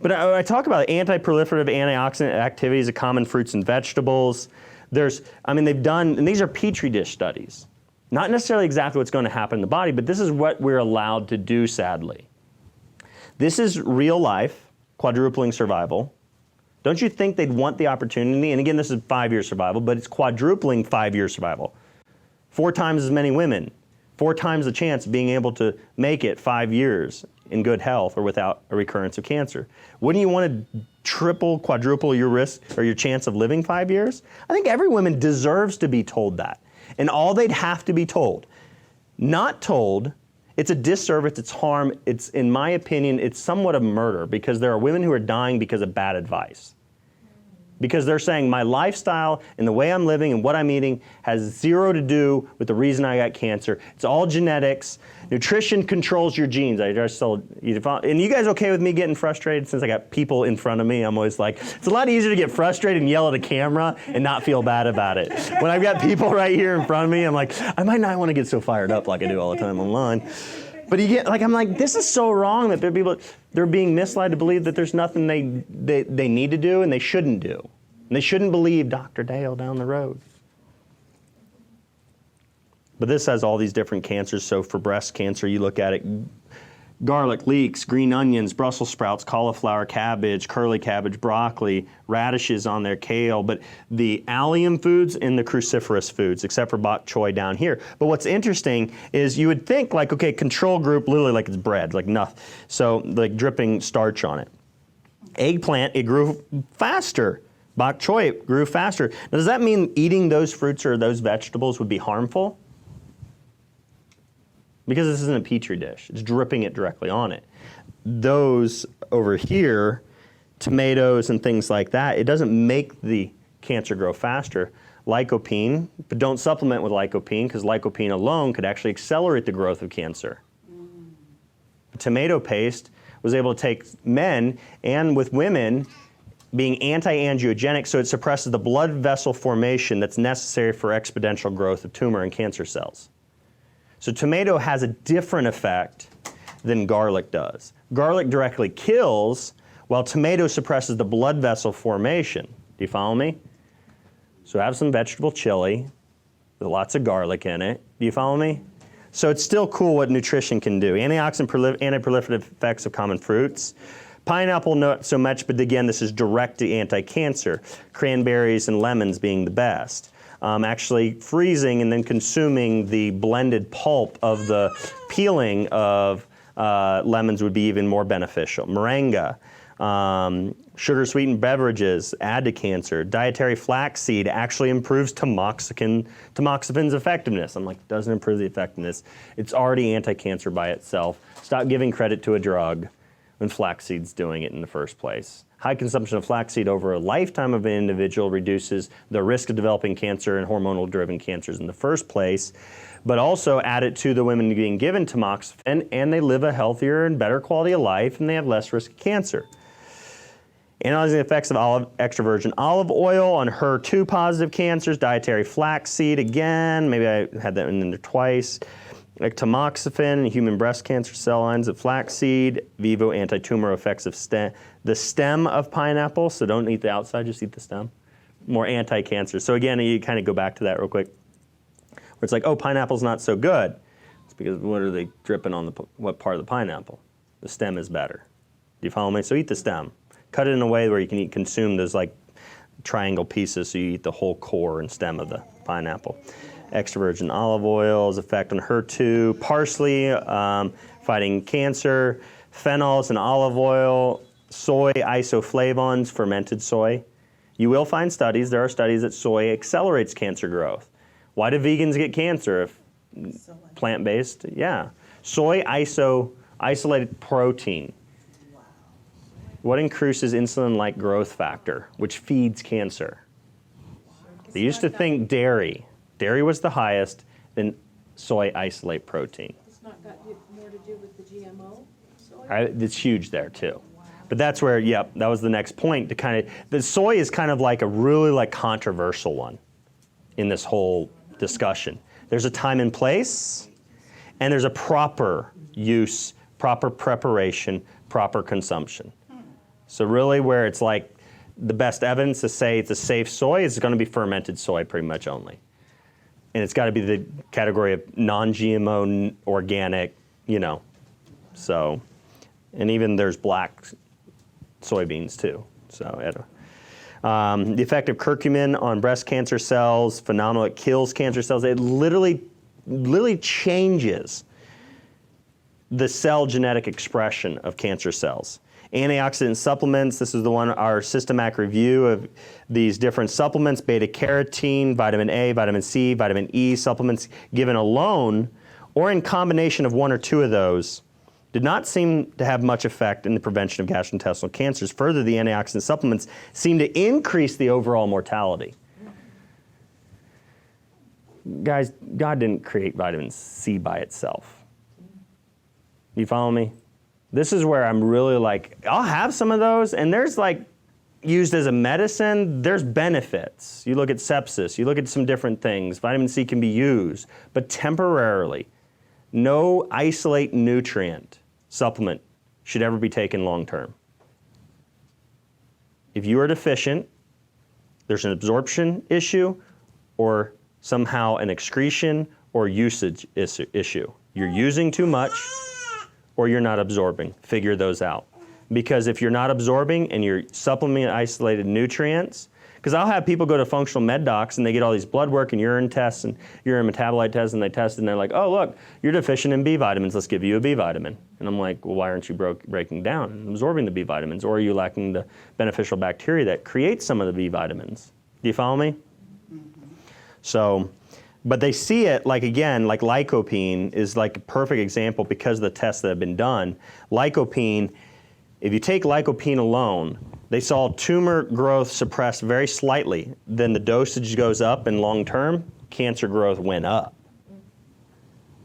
But I talk about antiproliferative antioxidant activities of common fruits and vegetables. They've done, and these are Petri dish studies. Not necessarily exactly what's going to happen in the body, but this is what we're allowed to do, sadly. This is real life, quadrupling survival. Don't you think they'd want the opportunity? And again, this is 5-year survival, but it's quadrupling 5-year survival. 4 times as many women, 4 times the chance of being able to make it 5 years in good health or without a recurrence of cancer. Wouldn't you want to triple, quadruple your risk or your chance of living 5 years? I think every woman deserves to be told that. And all they'd have to be told, not told, it's a disservice, it's harm, it's, in my opinion, it's somewhat of murder, because there are women who are dying because of bad advice. Because they're saying my lifestyle and the way I'm living and what I'm eating has 0 to do with the reason I got cancer. It's all genetics. Nutrition controls your genes. I just told you. And you guys okay with me getting frustrated since I got people in front of me? I'm always like, it's a lot easier to get frustrated and yell at a camera and not feel bad about it. When I've got people right here in front of me, I'm like, I might not want to get so fired up like I do all the time online. But you get, like, I'm like, this is so wrong that they're being misled to believe that there's nothing they need to do and they shouldn't do. And they shouldn't believe Dr. Dale down the road. But this has all these different cancers. So for breast cancer, you look at it, garlic, leeks, green onions, Brussels sprouts, cauliflower, cabbage, curly cabbage, broccoli, radishes on there, kale, but the allium foods and the cruciferous foods, except for bok choy down here. But what's interesting is you would think like, okay, control group, literally like it's bread, like nothing. So like dripping starch on it. Eggplant, it grew faster. Bok choy, it grew faster. Now, does that mean eating those fruits or those vegetables would be harmful? Because this isn't a Petri dish. It's dripping it directly on it. Those over here, tomatoes and things like that, it doesn't make the cancer grow faster. Lycopene, but don't supplement with lycopene, because lycopene alone could actually accelerate the growth of cancer. Tomato paste was able to take men and with women being anti-angiogenic, so it suppresses the blood vessel formation that's necessary for exponential growth of tumor and cancer cells. So tomato has a different effect than garlic does. Garlic directly kills, while tomato suppresses the blood vessel formation. Do you follow me? So have some vegetable chili with lots of garlic in it. Do you follow me? So it's still cool what nutrition can do. Antioxidant, antiproliferative effects of common fruits. Pineapple, not so much, but again, this is direct to anti-cancer. Cranberries and lemons being the best. Actually freezing and then consuming the blended pulp of the peeling of lemons would be even more beneficial. Moringa, sugar-sweetened beverages add to cancer. Dietary flaxseed actually improves tamoxifan's effectiveness. I'm like, it doesn't improve the effectiveness. It's already anti-cancer by itself. Stop giving credit to a drug when flaxseed's doing it in the first place. High consumption of flaxseed over a lifetime of an individual reduces the risk of developing cancer and hormonal-driven cancers in the first place, but also add it to the women being given tamoxifen, and they live a healthier and better quality of life, and they have less risk of cancer. Analyzing the effects of extra virgin olive oil on HER2 positive cancers, dietary flaxseed, again, maybe I had that in there twice. Like tamoxifen, human breast cancer cell lines of flaxseed, vivo anti-tumor effects of the stem of pineapple, so don't eat the outside, just eat the stem. More anti-cancer. So again, you kind of go back to that real quick, where it's like, oh, pineapple's not so good. It's because what are they dripping on what part of the pineapple? The stem is better. Do you follow me? So eat the stem. Cut it in a way where you can consume those like triangle pieces, so you eat the whole core and stem of the pineapple. Extra virgin olive oil's effect on HER2, parsley, fighting cancer, phenols in olive oil, soy isoflavones, fermented soy. You will find studies, there are studies that soy accelerates cancer growth. Why do vegans get cancer if plant-based? Yeah. Soy isolated protein. What increases insulin-like growth factor, which feeds cancer? They used to think dairy. Dairy was the highest, then soy isolate protein. It's not got more to do with the GMO soy? It's huge there too. But that's where, yep, that was the next point to kind of, the soy is kind of like a really like controversial one in this whole discussion. There's a time and place, and there's a proper use, proper preparation, proper consumption. So really where it's like the best evidence to say it's a safe soy is going to be fermented soy pretty much only. And it's got to be the category of non-GMO, organic, you know. So, and even there's black soybeans too. So, the effect of curcumin on breast cancer cells, phenomenal. It kills cancer cells. It literally changes the cell genetic expression of cancer cells. Antioxidant supplements, this is the one, our systematic review of these different supplements, beta-carotene, vitamin A, vitamin C, vitamin E supplements given alone or in combination of one or two of those did not seem to have much effect in the prevention of gastrointestinal cancers. Further, the antioxidant supplements seem to increase the overall mortality. Guys, God didn't create vitamin C by itself. You follow me? This is where I'm really like, I'll have some of those, and there's like, used as a medicine, there's benefits. You look at sepsis, you look at some different things. Vitamin C can be used, but temporarily. No isolate nutrient supplement should ever be taken long term. If you are deficient, there's an absorption issue or somehow an excretion or usage issue. You're using too much, or you're not absorbing. Figure those out. Because if you're not absorbing and you're supplementing isolated nutrients, because I'll have people go to functional med docs and they get all these blood work and urine tests and urine metabolite tests, and they test and they're like, oh look, you're deficient in B vitamins, let's give you a B vitamin. And I'm like, well, why aren't you breaking down and absorbing the B vitamins? Or are you lacking the beneficial bacteria that creates some of the B vitamins? Do you follow me? So, but they see it like, again, like lycopene is like a perfect example because of the tests that have been done. Lycopene, if you take lycopene alone, they saw tumor growth suppressed very slightly. Then the dosage goes up, and long term, cancer growth went up.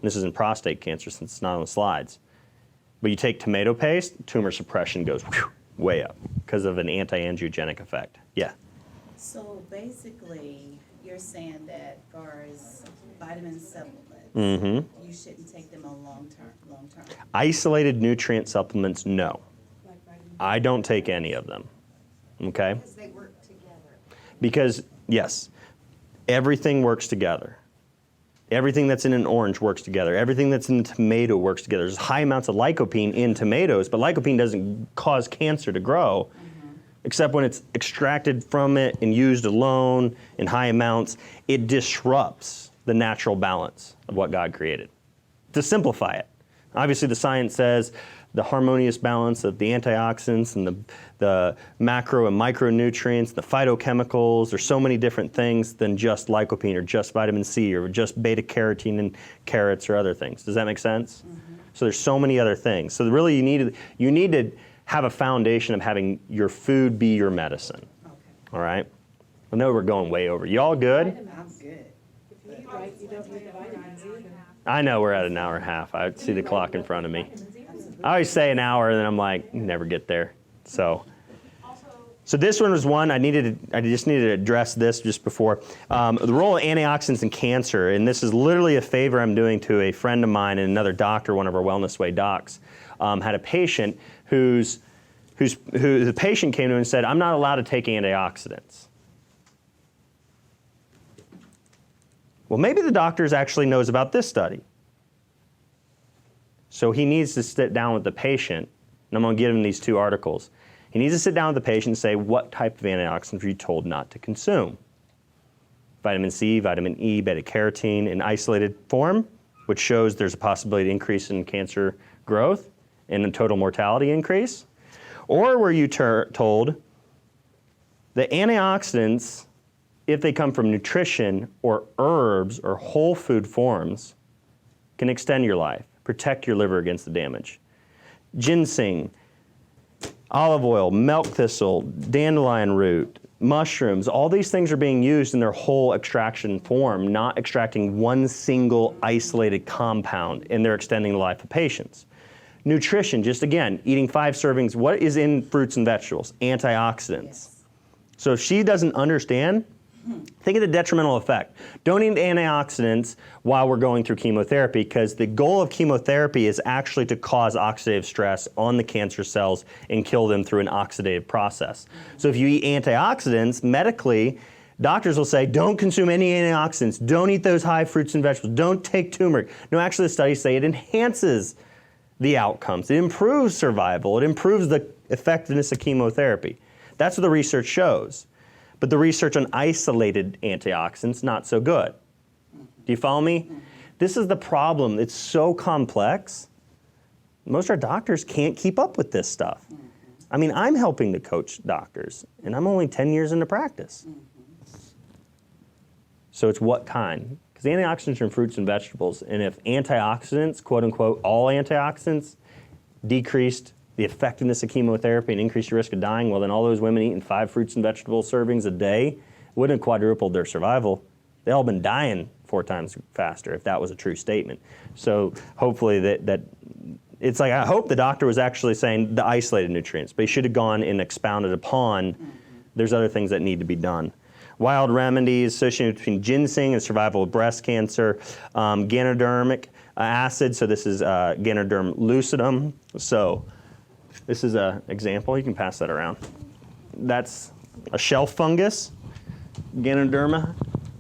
This is in prostate cancer since it's not on the slides. But you take tomato paste, tumor suppression goes way up because of an anti-angiogenic effect. Yeah? So basically, you're saying that far as vitamin supplements, you shouldn't take them on long term. Isolated nutrient supplements, no. I don't take any of them, okay? Because they work together. Because, yes, everything works together. Everything that's in an orange works together. Everything that's in a tomato works together. There's high amounts of lycopene in tomatoes, but lycopene doesn't cause cancer to grow, except when it's extracted from it and used alone in high amounts. It disrupts the natural balance of what God created. To simplify it, obviously the science says the harmonious balance of the antioxidants and the macro and micronutrients, the phytochemicals, there's so many different things than just lycopene or just vitamin C or just beta-carotene in carrots or other things. Does that make sense? So there's so many other things. So really you need to have a foundation of having your food be your medicine. Okay. All right? I know we're going way over. You all good? I'm good. If you eat right, you don't need the vitamins either. I know we're at an hour and a half. I see the clock in front of me. I always say an hour, and then I'm like, never get there. So this one was one I just needed to address this just before. The role of antioxidants in cancer, and this is literally a favor I'm doing to a friend of mine and another doctor, one of our Wellness Way docs, had a patient who the patient came to him and said, I'm not allowed to take antioxidants. Well, maybe the doctor actually knows about this study. So he needs to sit down with the patient, and I'm going to give him these 2 articles. He needs to sit down with the patient and say, what type of antioxidants are you told not to consume? Vitamin C, vitamin E, beta-carotene in isolated form, which shows there's a possibility of increase in cancer growth and a total mortality increase. Or were you told that antioxidants, if they come from nutrition or herbs or whole food forms, can extend your life, protect your liver against the damage? Ginseng, olive oil, milk thistle, dandelion root, mushrooms, all these things are being used in their whole extraction form, not extracting one single isolated compound, and they're extending the life of patients. Nutrition, just again, eating 5 servings, what is in fruits and vegetables? Antioxidants. Yes. So if she doesn't understand, think of the detrimental effect. Don't eat antioxidants while we're going through chemotherapy, because the goal of chemotherapy is actually to cause oxidative stress on the cancer cells and kill them through an oxidative process. So if you eat antioxidants, medically, doctors will say, don't consume any antioxidants, don't eat those high fruits and vegetables, don't take turmeric. No, actually the studies say it enhances the outcomes. It improves survival. It improves the effectiveness of chemotherapy. That's what the research shows. But the research on isolated antioxidants, not so good. Do you follow me? This is the problem. It's so complex. Most of our doctors can't keep up with this stuff. I mean, I'm helping to coach doctors, and I'm only 10 years into practice. So it's what kind? Because antioxidants are in fruits and vegetables, and if antioxidants, quote unquote, all antioxidants, decreased the effectiveness of chemotherapy and increased your risk of dying, well then all those women eating 5 fruits and vegetable servings a day wouldn't have quadrupled their survival. They'd all been dying 4 times faster if that was a true statement. So hopefully that it's like, I hope the doctor was actually saying the isolated nutrients, but he should have gone and expounded upon there's other things that need to be done. Wild remedies associated between ginseng and survival of breast cancer, Ganodermic acid, so this is Ganoderma Lucidum. So this is an example, you can pass that around. That's a shelf fungus, Ganoderma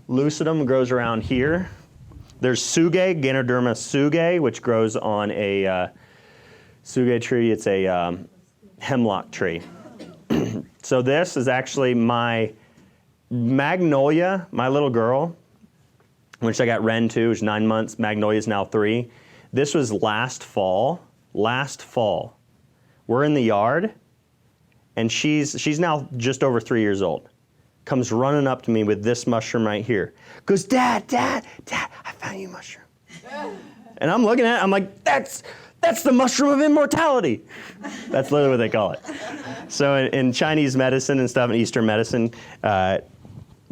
Lucidum grows around here. There's suge, Ganoderma suge, which grows on a suge tree. It's a hemlock tree. So this is actually my Magnolia, my little girl, which I got Ren to, which is 9 months. Magnolia's now 3. This was last fall. We're in the yard, and she's now just over 3 years old. Comes running up to me with this mushroom right here. Goes, Dad, I found you a mushroom. And I'm looking at it, I'm like, that's the mushroom of immortality. That's literally what they call it. So in Chinese medicine and stuff, in Eastern medicine,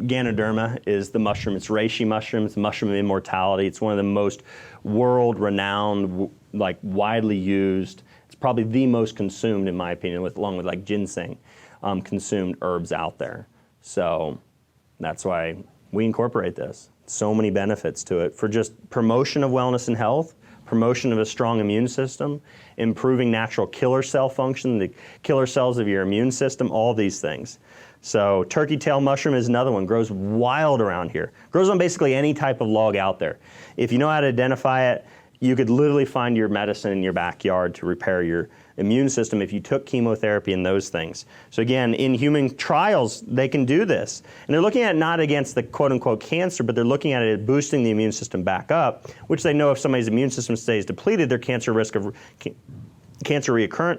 Ganoderma is the mushroom. It's reishi mushroom. It's the mushroom of immortality. It's one of the most world-renowned, like widely used. It's probably the most consumed, in my opinion, along with like ginseng, consumed herbs out there. So that's why we incorporate this. So many benefits to it for just promotion of wellness and health, promotion of a strong immune system, improving natural killer cell function, the killer cells of your immune system, all these things. So turkey tail mushroom is another one, grows wild around here. Grows on basically any type of log out there. If you know how to identify it, you could literally find your medicine in your backyard to repair your immune system if you took chemotherapy and those things. So again, in human trials, they can do this. And they're looking at it not against the quote-unquote cancer, but they're looking at it as boosting the immune system back up, which they know if somebody's immune system stays depleted, their cancer recurrent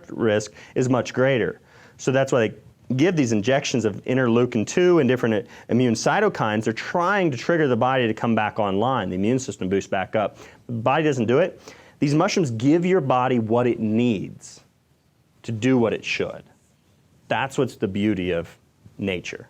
risk is much greater. So that's why they give these injections of interleukin-2 and different immune cytokines. They're trying to trigger the body to come back online. The immune system boosts back up. The body doesn't do it. These mushrooms give your body what it needs to do what it should. That's what's the beauty of nature.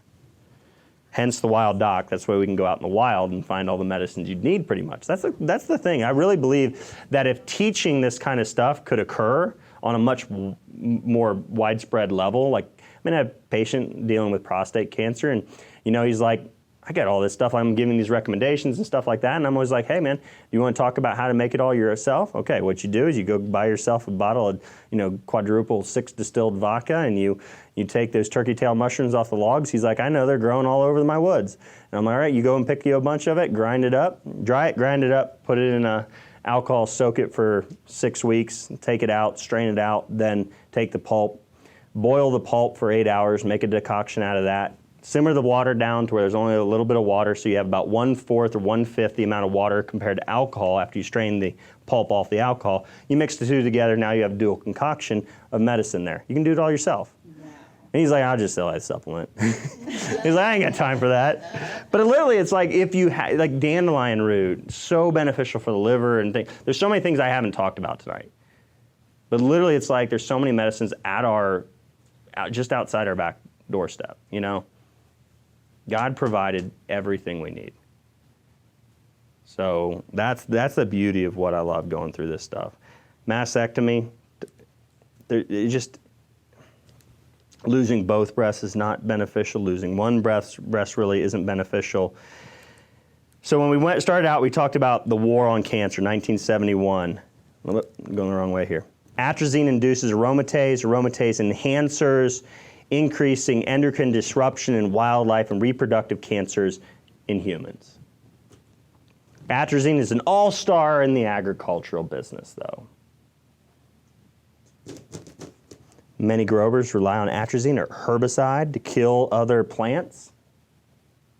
Hence the wild doc. That's why we can go out in the wild and find all the medicines you'd need pretty much. That's the thing. I really believe that if teaching this kind of stuff could occur on a much more widespread level, like I have a patient dealing with prostate cancer, and he's like, I got all this stuff. I'm giving these recommendations and stuff like that, and I'm always like, hey man, do you want to talk about how to make it all yourself? Okay, what you do is you go buy yourself a bottle of quadruple 6 distilled vodka, and you take those turkey tail mushrooms off the logs. He's like, I know, they're growing all over my woods. And I'm like, all right, you go and pick you a bunch of it, grind it up, dry it, grind it up, put it in a alcohol, soak it for 6 weeks, take it out, strain it out, then take the pulp, boil the pulp for 8 hours, make a decoction out of that, simmer the water down to where there's only a little bit of water, so you have about 1/4 or 1/5 the amount of water compared to alcohol after you strain the pulp off the alcohol. You mix the two together, now you have a dual concoction of medicine there. You can do it all yourself. And he's like, I'll just sell that supplement. He's like, I ain't got time for that. But literally, it's like if you like dandelion root, so beneficial for the liver and things. There's so many things I haven't talked about tonight. But literally, it's like there's so many medicines just outside our back doorstep, God provided everything we need. So that's the beauty of what I love going through this stuff. Mastectomy, losing both breasts is not beneficial. Losing one breast really isn't beneficial. So when we started out, we talked about the war on cancer, 1971. I'm going the wrong way here. Atrazine induces aromatase. Aromatase enhancers, increasing endocrine disruption in wildlife and reproductive cancers in humans. Atrazine is an all-star in the agricultural business, though. Many growers rely on atrazine or herbicide to kill other plants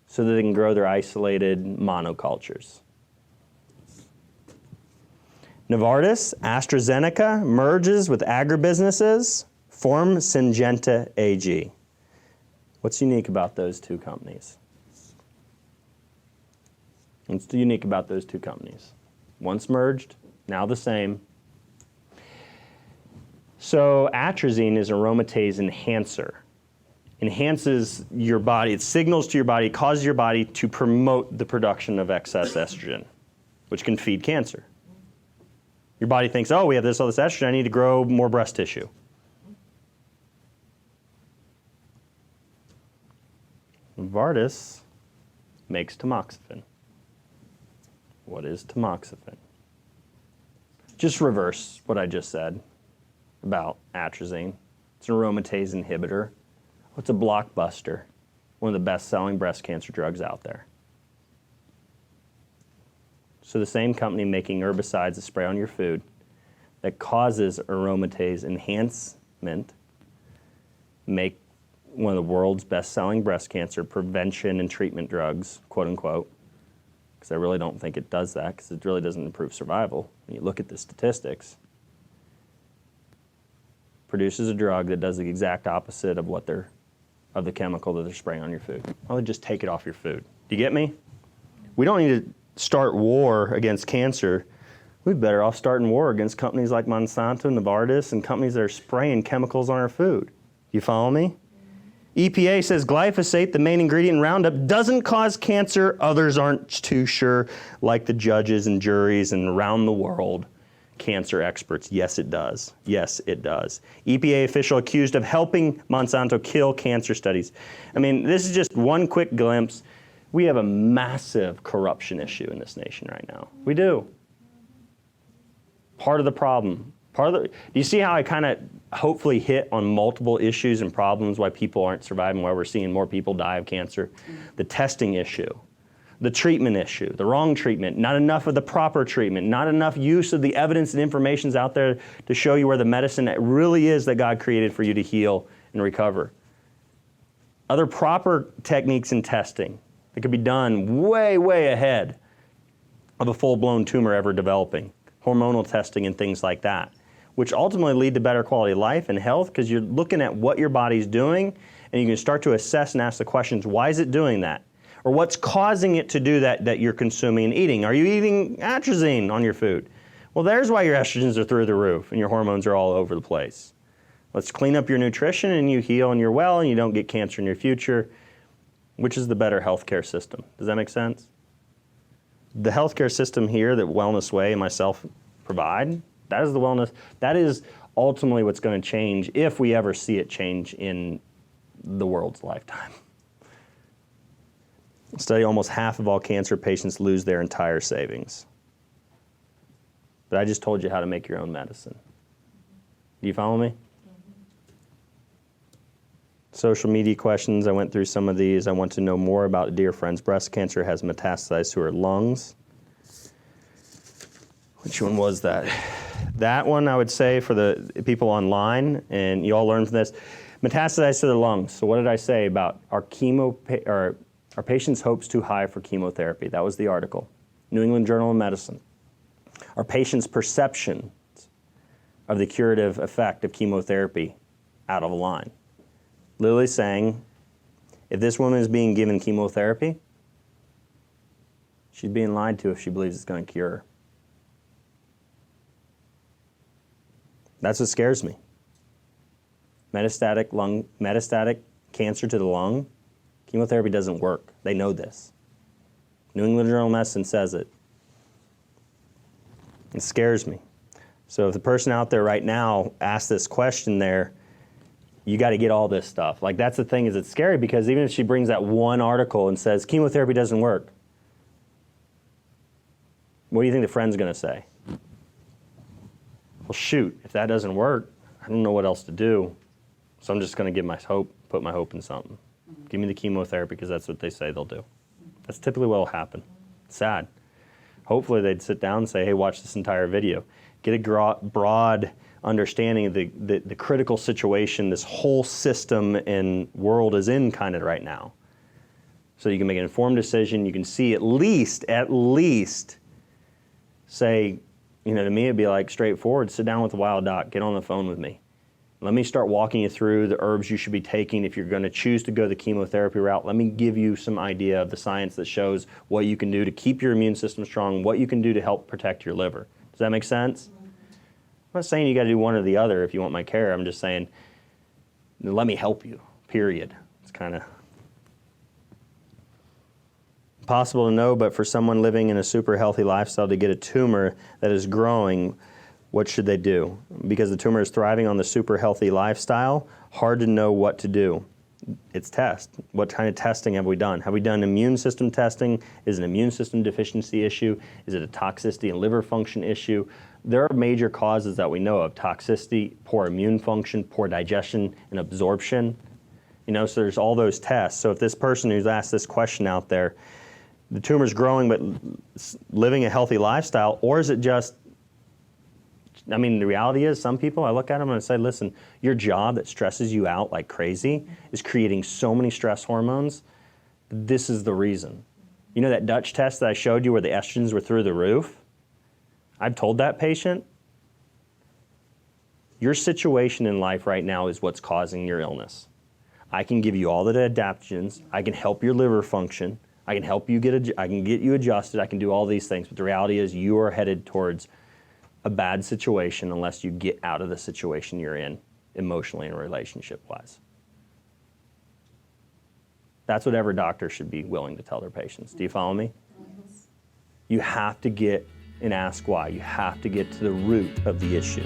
so that they can grow their isolated monocultures. Novartis, AstraZeneca merges with agribusinesses, form Syngenta AG. What's unique about those two companies? What's unique about those two companies? Once merged, now the same. So atrazine is an aromatase enhancer. Enhances your body, it signals to your body, causes your body to promote the production of excess estrogen, which can feed cancer. Your body thinks, oh, we have all this estrogen, I need to grow more breast tissue. Novartis makes tamoxifen. What is tamoxifen? Just reverse what I just said about atrazine. It's an aromatase inhibitor. It's a blockbuster, one of the best-selling breast cancer drugs out there. So the same company making herbicides to spray on your food that causes aromatase enhancement make one of the world's best-selling breast cancer prevention and treatment drugs, quote unquote, because I really don't think it does that, because it really doesn't improve survival. When you look at the statistics, produces a drug that does the exact opposite of of the chemical that they're spraying on your food. Why don't they just take it off your food? Do you get me? We don't need to start war against cancer. We'd better off starting war against companies like Monsanto, Novartis, and companies that are spraying chemicals on our food. You follow me? EPA says glyphosate, the main ingredient in Roundup, doesn't cause cancer. Others aren't too sure, like the judges and juries and around the world. Cancer experts. Yes, it does. Yes, it does. EPA official accused of helping Monsanto kill cancer studies. I mean, this is just one quick glimpse. We have a massive corruption issue in this nation right now. We do. Part of the problem. Do you see how I kind of hopefully hit on multiple issues and problems why people aren't surviving, why we're seeing more people die of cancer? The testing issue. The treatment issue, the wrong treatment, not enough of the proper treatment, not enough use of the evidence and information's out there to show you where the medicine really is that God created for you to heal and recover. Other proper techniques in testing that could be done way, way ahead of a full-blown tumor ever developing. Hormonal testing and things like that, which ultimately lead to better quality of life and health because you're looking at what your body's doing and you can start to assess and ask the questions, why is it doing that? Or what's causing it to do that you're consuming and eating? Are you eating atrazine on your food? Well, there's why your estrogens are through the roof and your hormones are all over the place. Let's clean up your nutrition and you heal and you're well and you don't get cancer in your future. Which is the better healthcare system? Does that make sense? The healthcare system here that Wellness Way and myself provide, that is the wellness, that is ultimately what's going to change if we ever see it change in the world's lifetime. Study, almost half of all cancer patients lose their entire savings. But I just told you how to make your own medicine. Do you follow me? Social media questions, I went through some of these. I want to know more about a dear friend's breast cancer has metastasized to her lungs. Which one was that? That one I would say for the people online, and you all learned from this, metastasized to the lungs. So what did I say about our patient's hopes too high for chemotherapy? That was the article. New England Journal of Medicine. Our patient's perception of the curative effect of chemotherapy out of line. Literally saying, if this woman is being given chemotherapy, she's being lied to if she believes it's going to cure her. That's what scares me. Metastatic cancer to the lung, chemotherapy doesn't work. They know this. New England Journal of Medicine says it. It scares me. So if the person out there right now asks this question there, you got to get all this stuff. Like, that's the thing, is it's scary because even if she brings that one article and says chemotherapy doesn't work, what do you think the friend's going to say? Well, shoot, if that doesn't work, I don't know what else to do. So I'm just going to put my hope in something. Give me the chemotherapy because that's what they say they'll do. That's typically what will happen. It's sad. Hopefully they'd sit down and say, hey, watch this entire video. Get a broad understanding of the critical situation this whole system and world is in kind of right now. So you can make an informed decision. You can see at least say, to me it'd be like straightforward, sit down with the wild doc, get on the phone with me. Let me start walking you through the herbs you should be taking if you're going to choose to go the chemotherapy route. Let me give you some idea of the science that shows what you can do to keep your immune system strong, what you can do to help protect your liver. Does that make sense? I'm not saying you got to do one or the other if you want my care. I'm just saying, let me help you, period. It's kind of possible to know, but for someone living in a super healthy lifestyle to get a tumor that is growing, what should they do? Because the tumor is thriving on the super healthy lifestyle, hard to know what to do. It's test. What kind of testing have we done? Have we done immune system testing? Is it an immune system deficiency issue? Is it a toxicity and liver function issue? There are major causes that we know of: toxicity, poor immune function, poor digestion and absorption. So there's all those tests. So if this person who's asked this question out there, the tumor's growing but living a healthy lifestyle, or is it just, the reality is some people, I look at them and I say, listen, your job that stresses you out like crazy is creating so many stress hormones. This is the reason. That Dutch test that I showed you where the estrogens were through the roof? I've told that patient, your situation in life right now is what's causing your illness. I can give you all the adaptogens. I can help your liver function. I can help you I can get you adjusted. I can do all these things. But the reality is you are headed towards a bad situation unless you get out of the situation you're in emotionally and relationship-wise. That's what every doctor should be willing to tell their patients. Do you follow me? Yes. You have to get and ask why. You have to get to the root of the issue.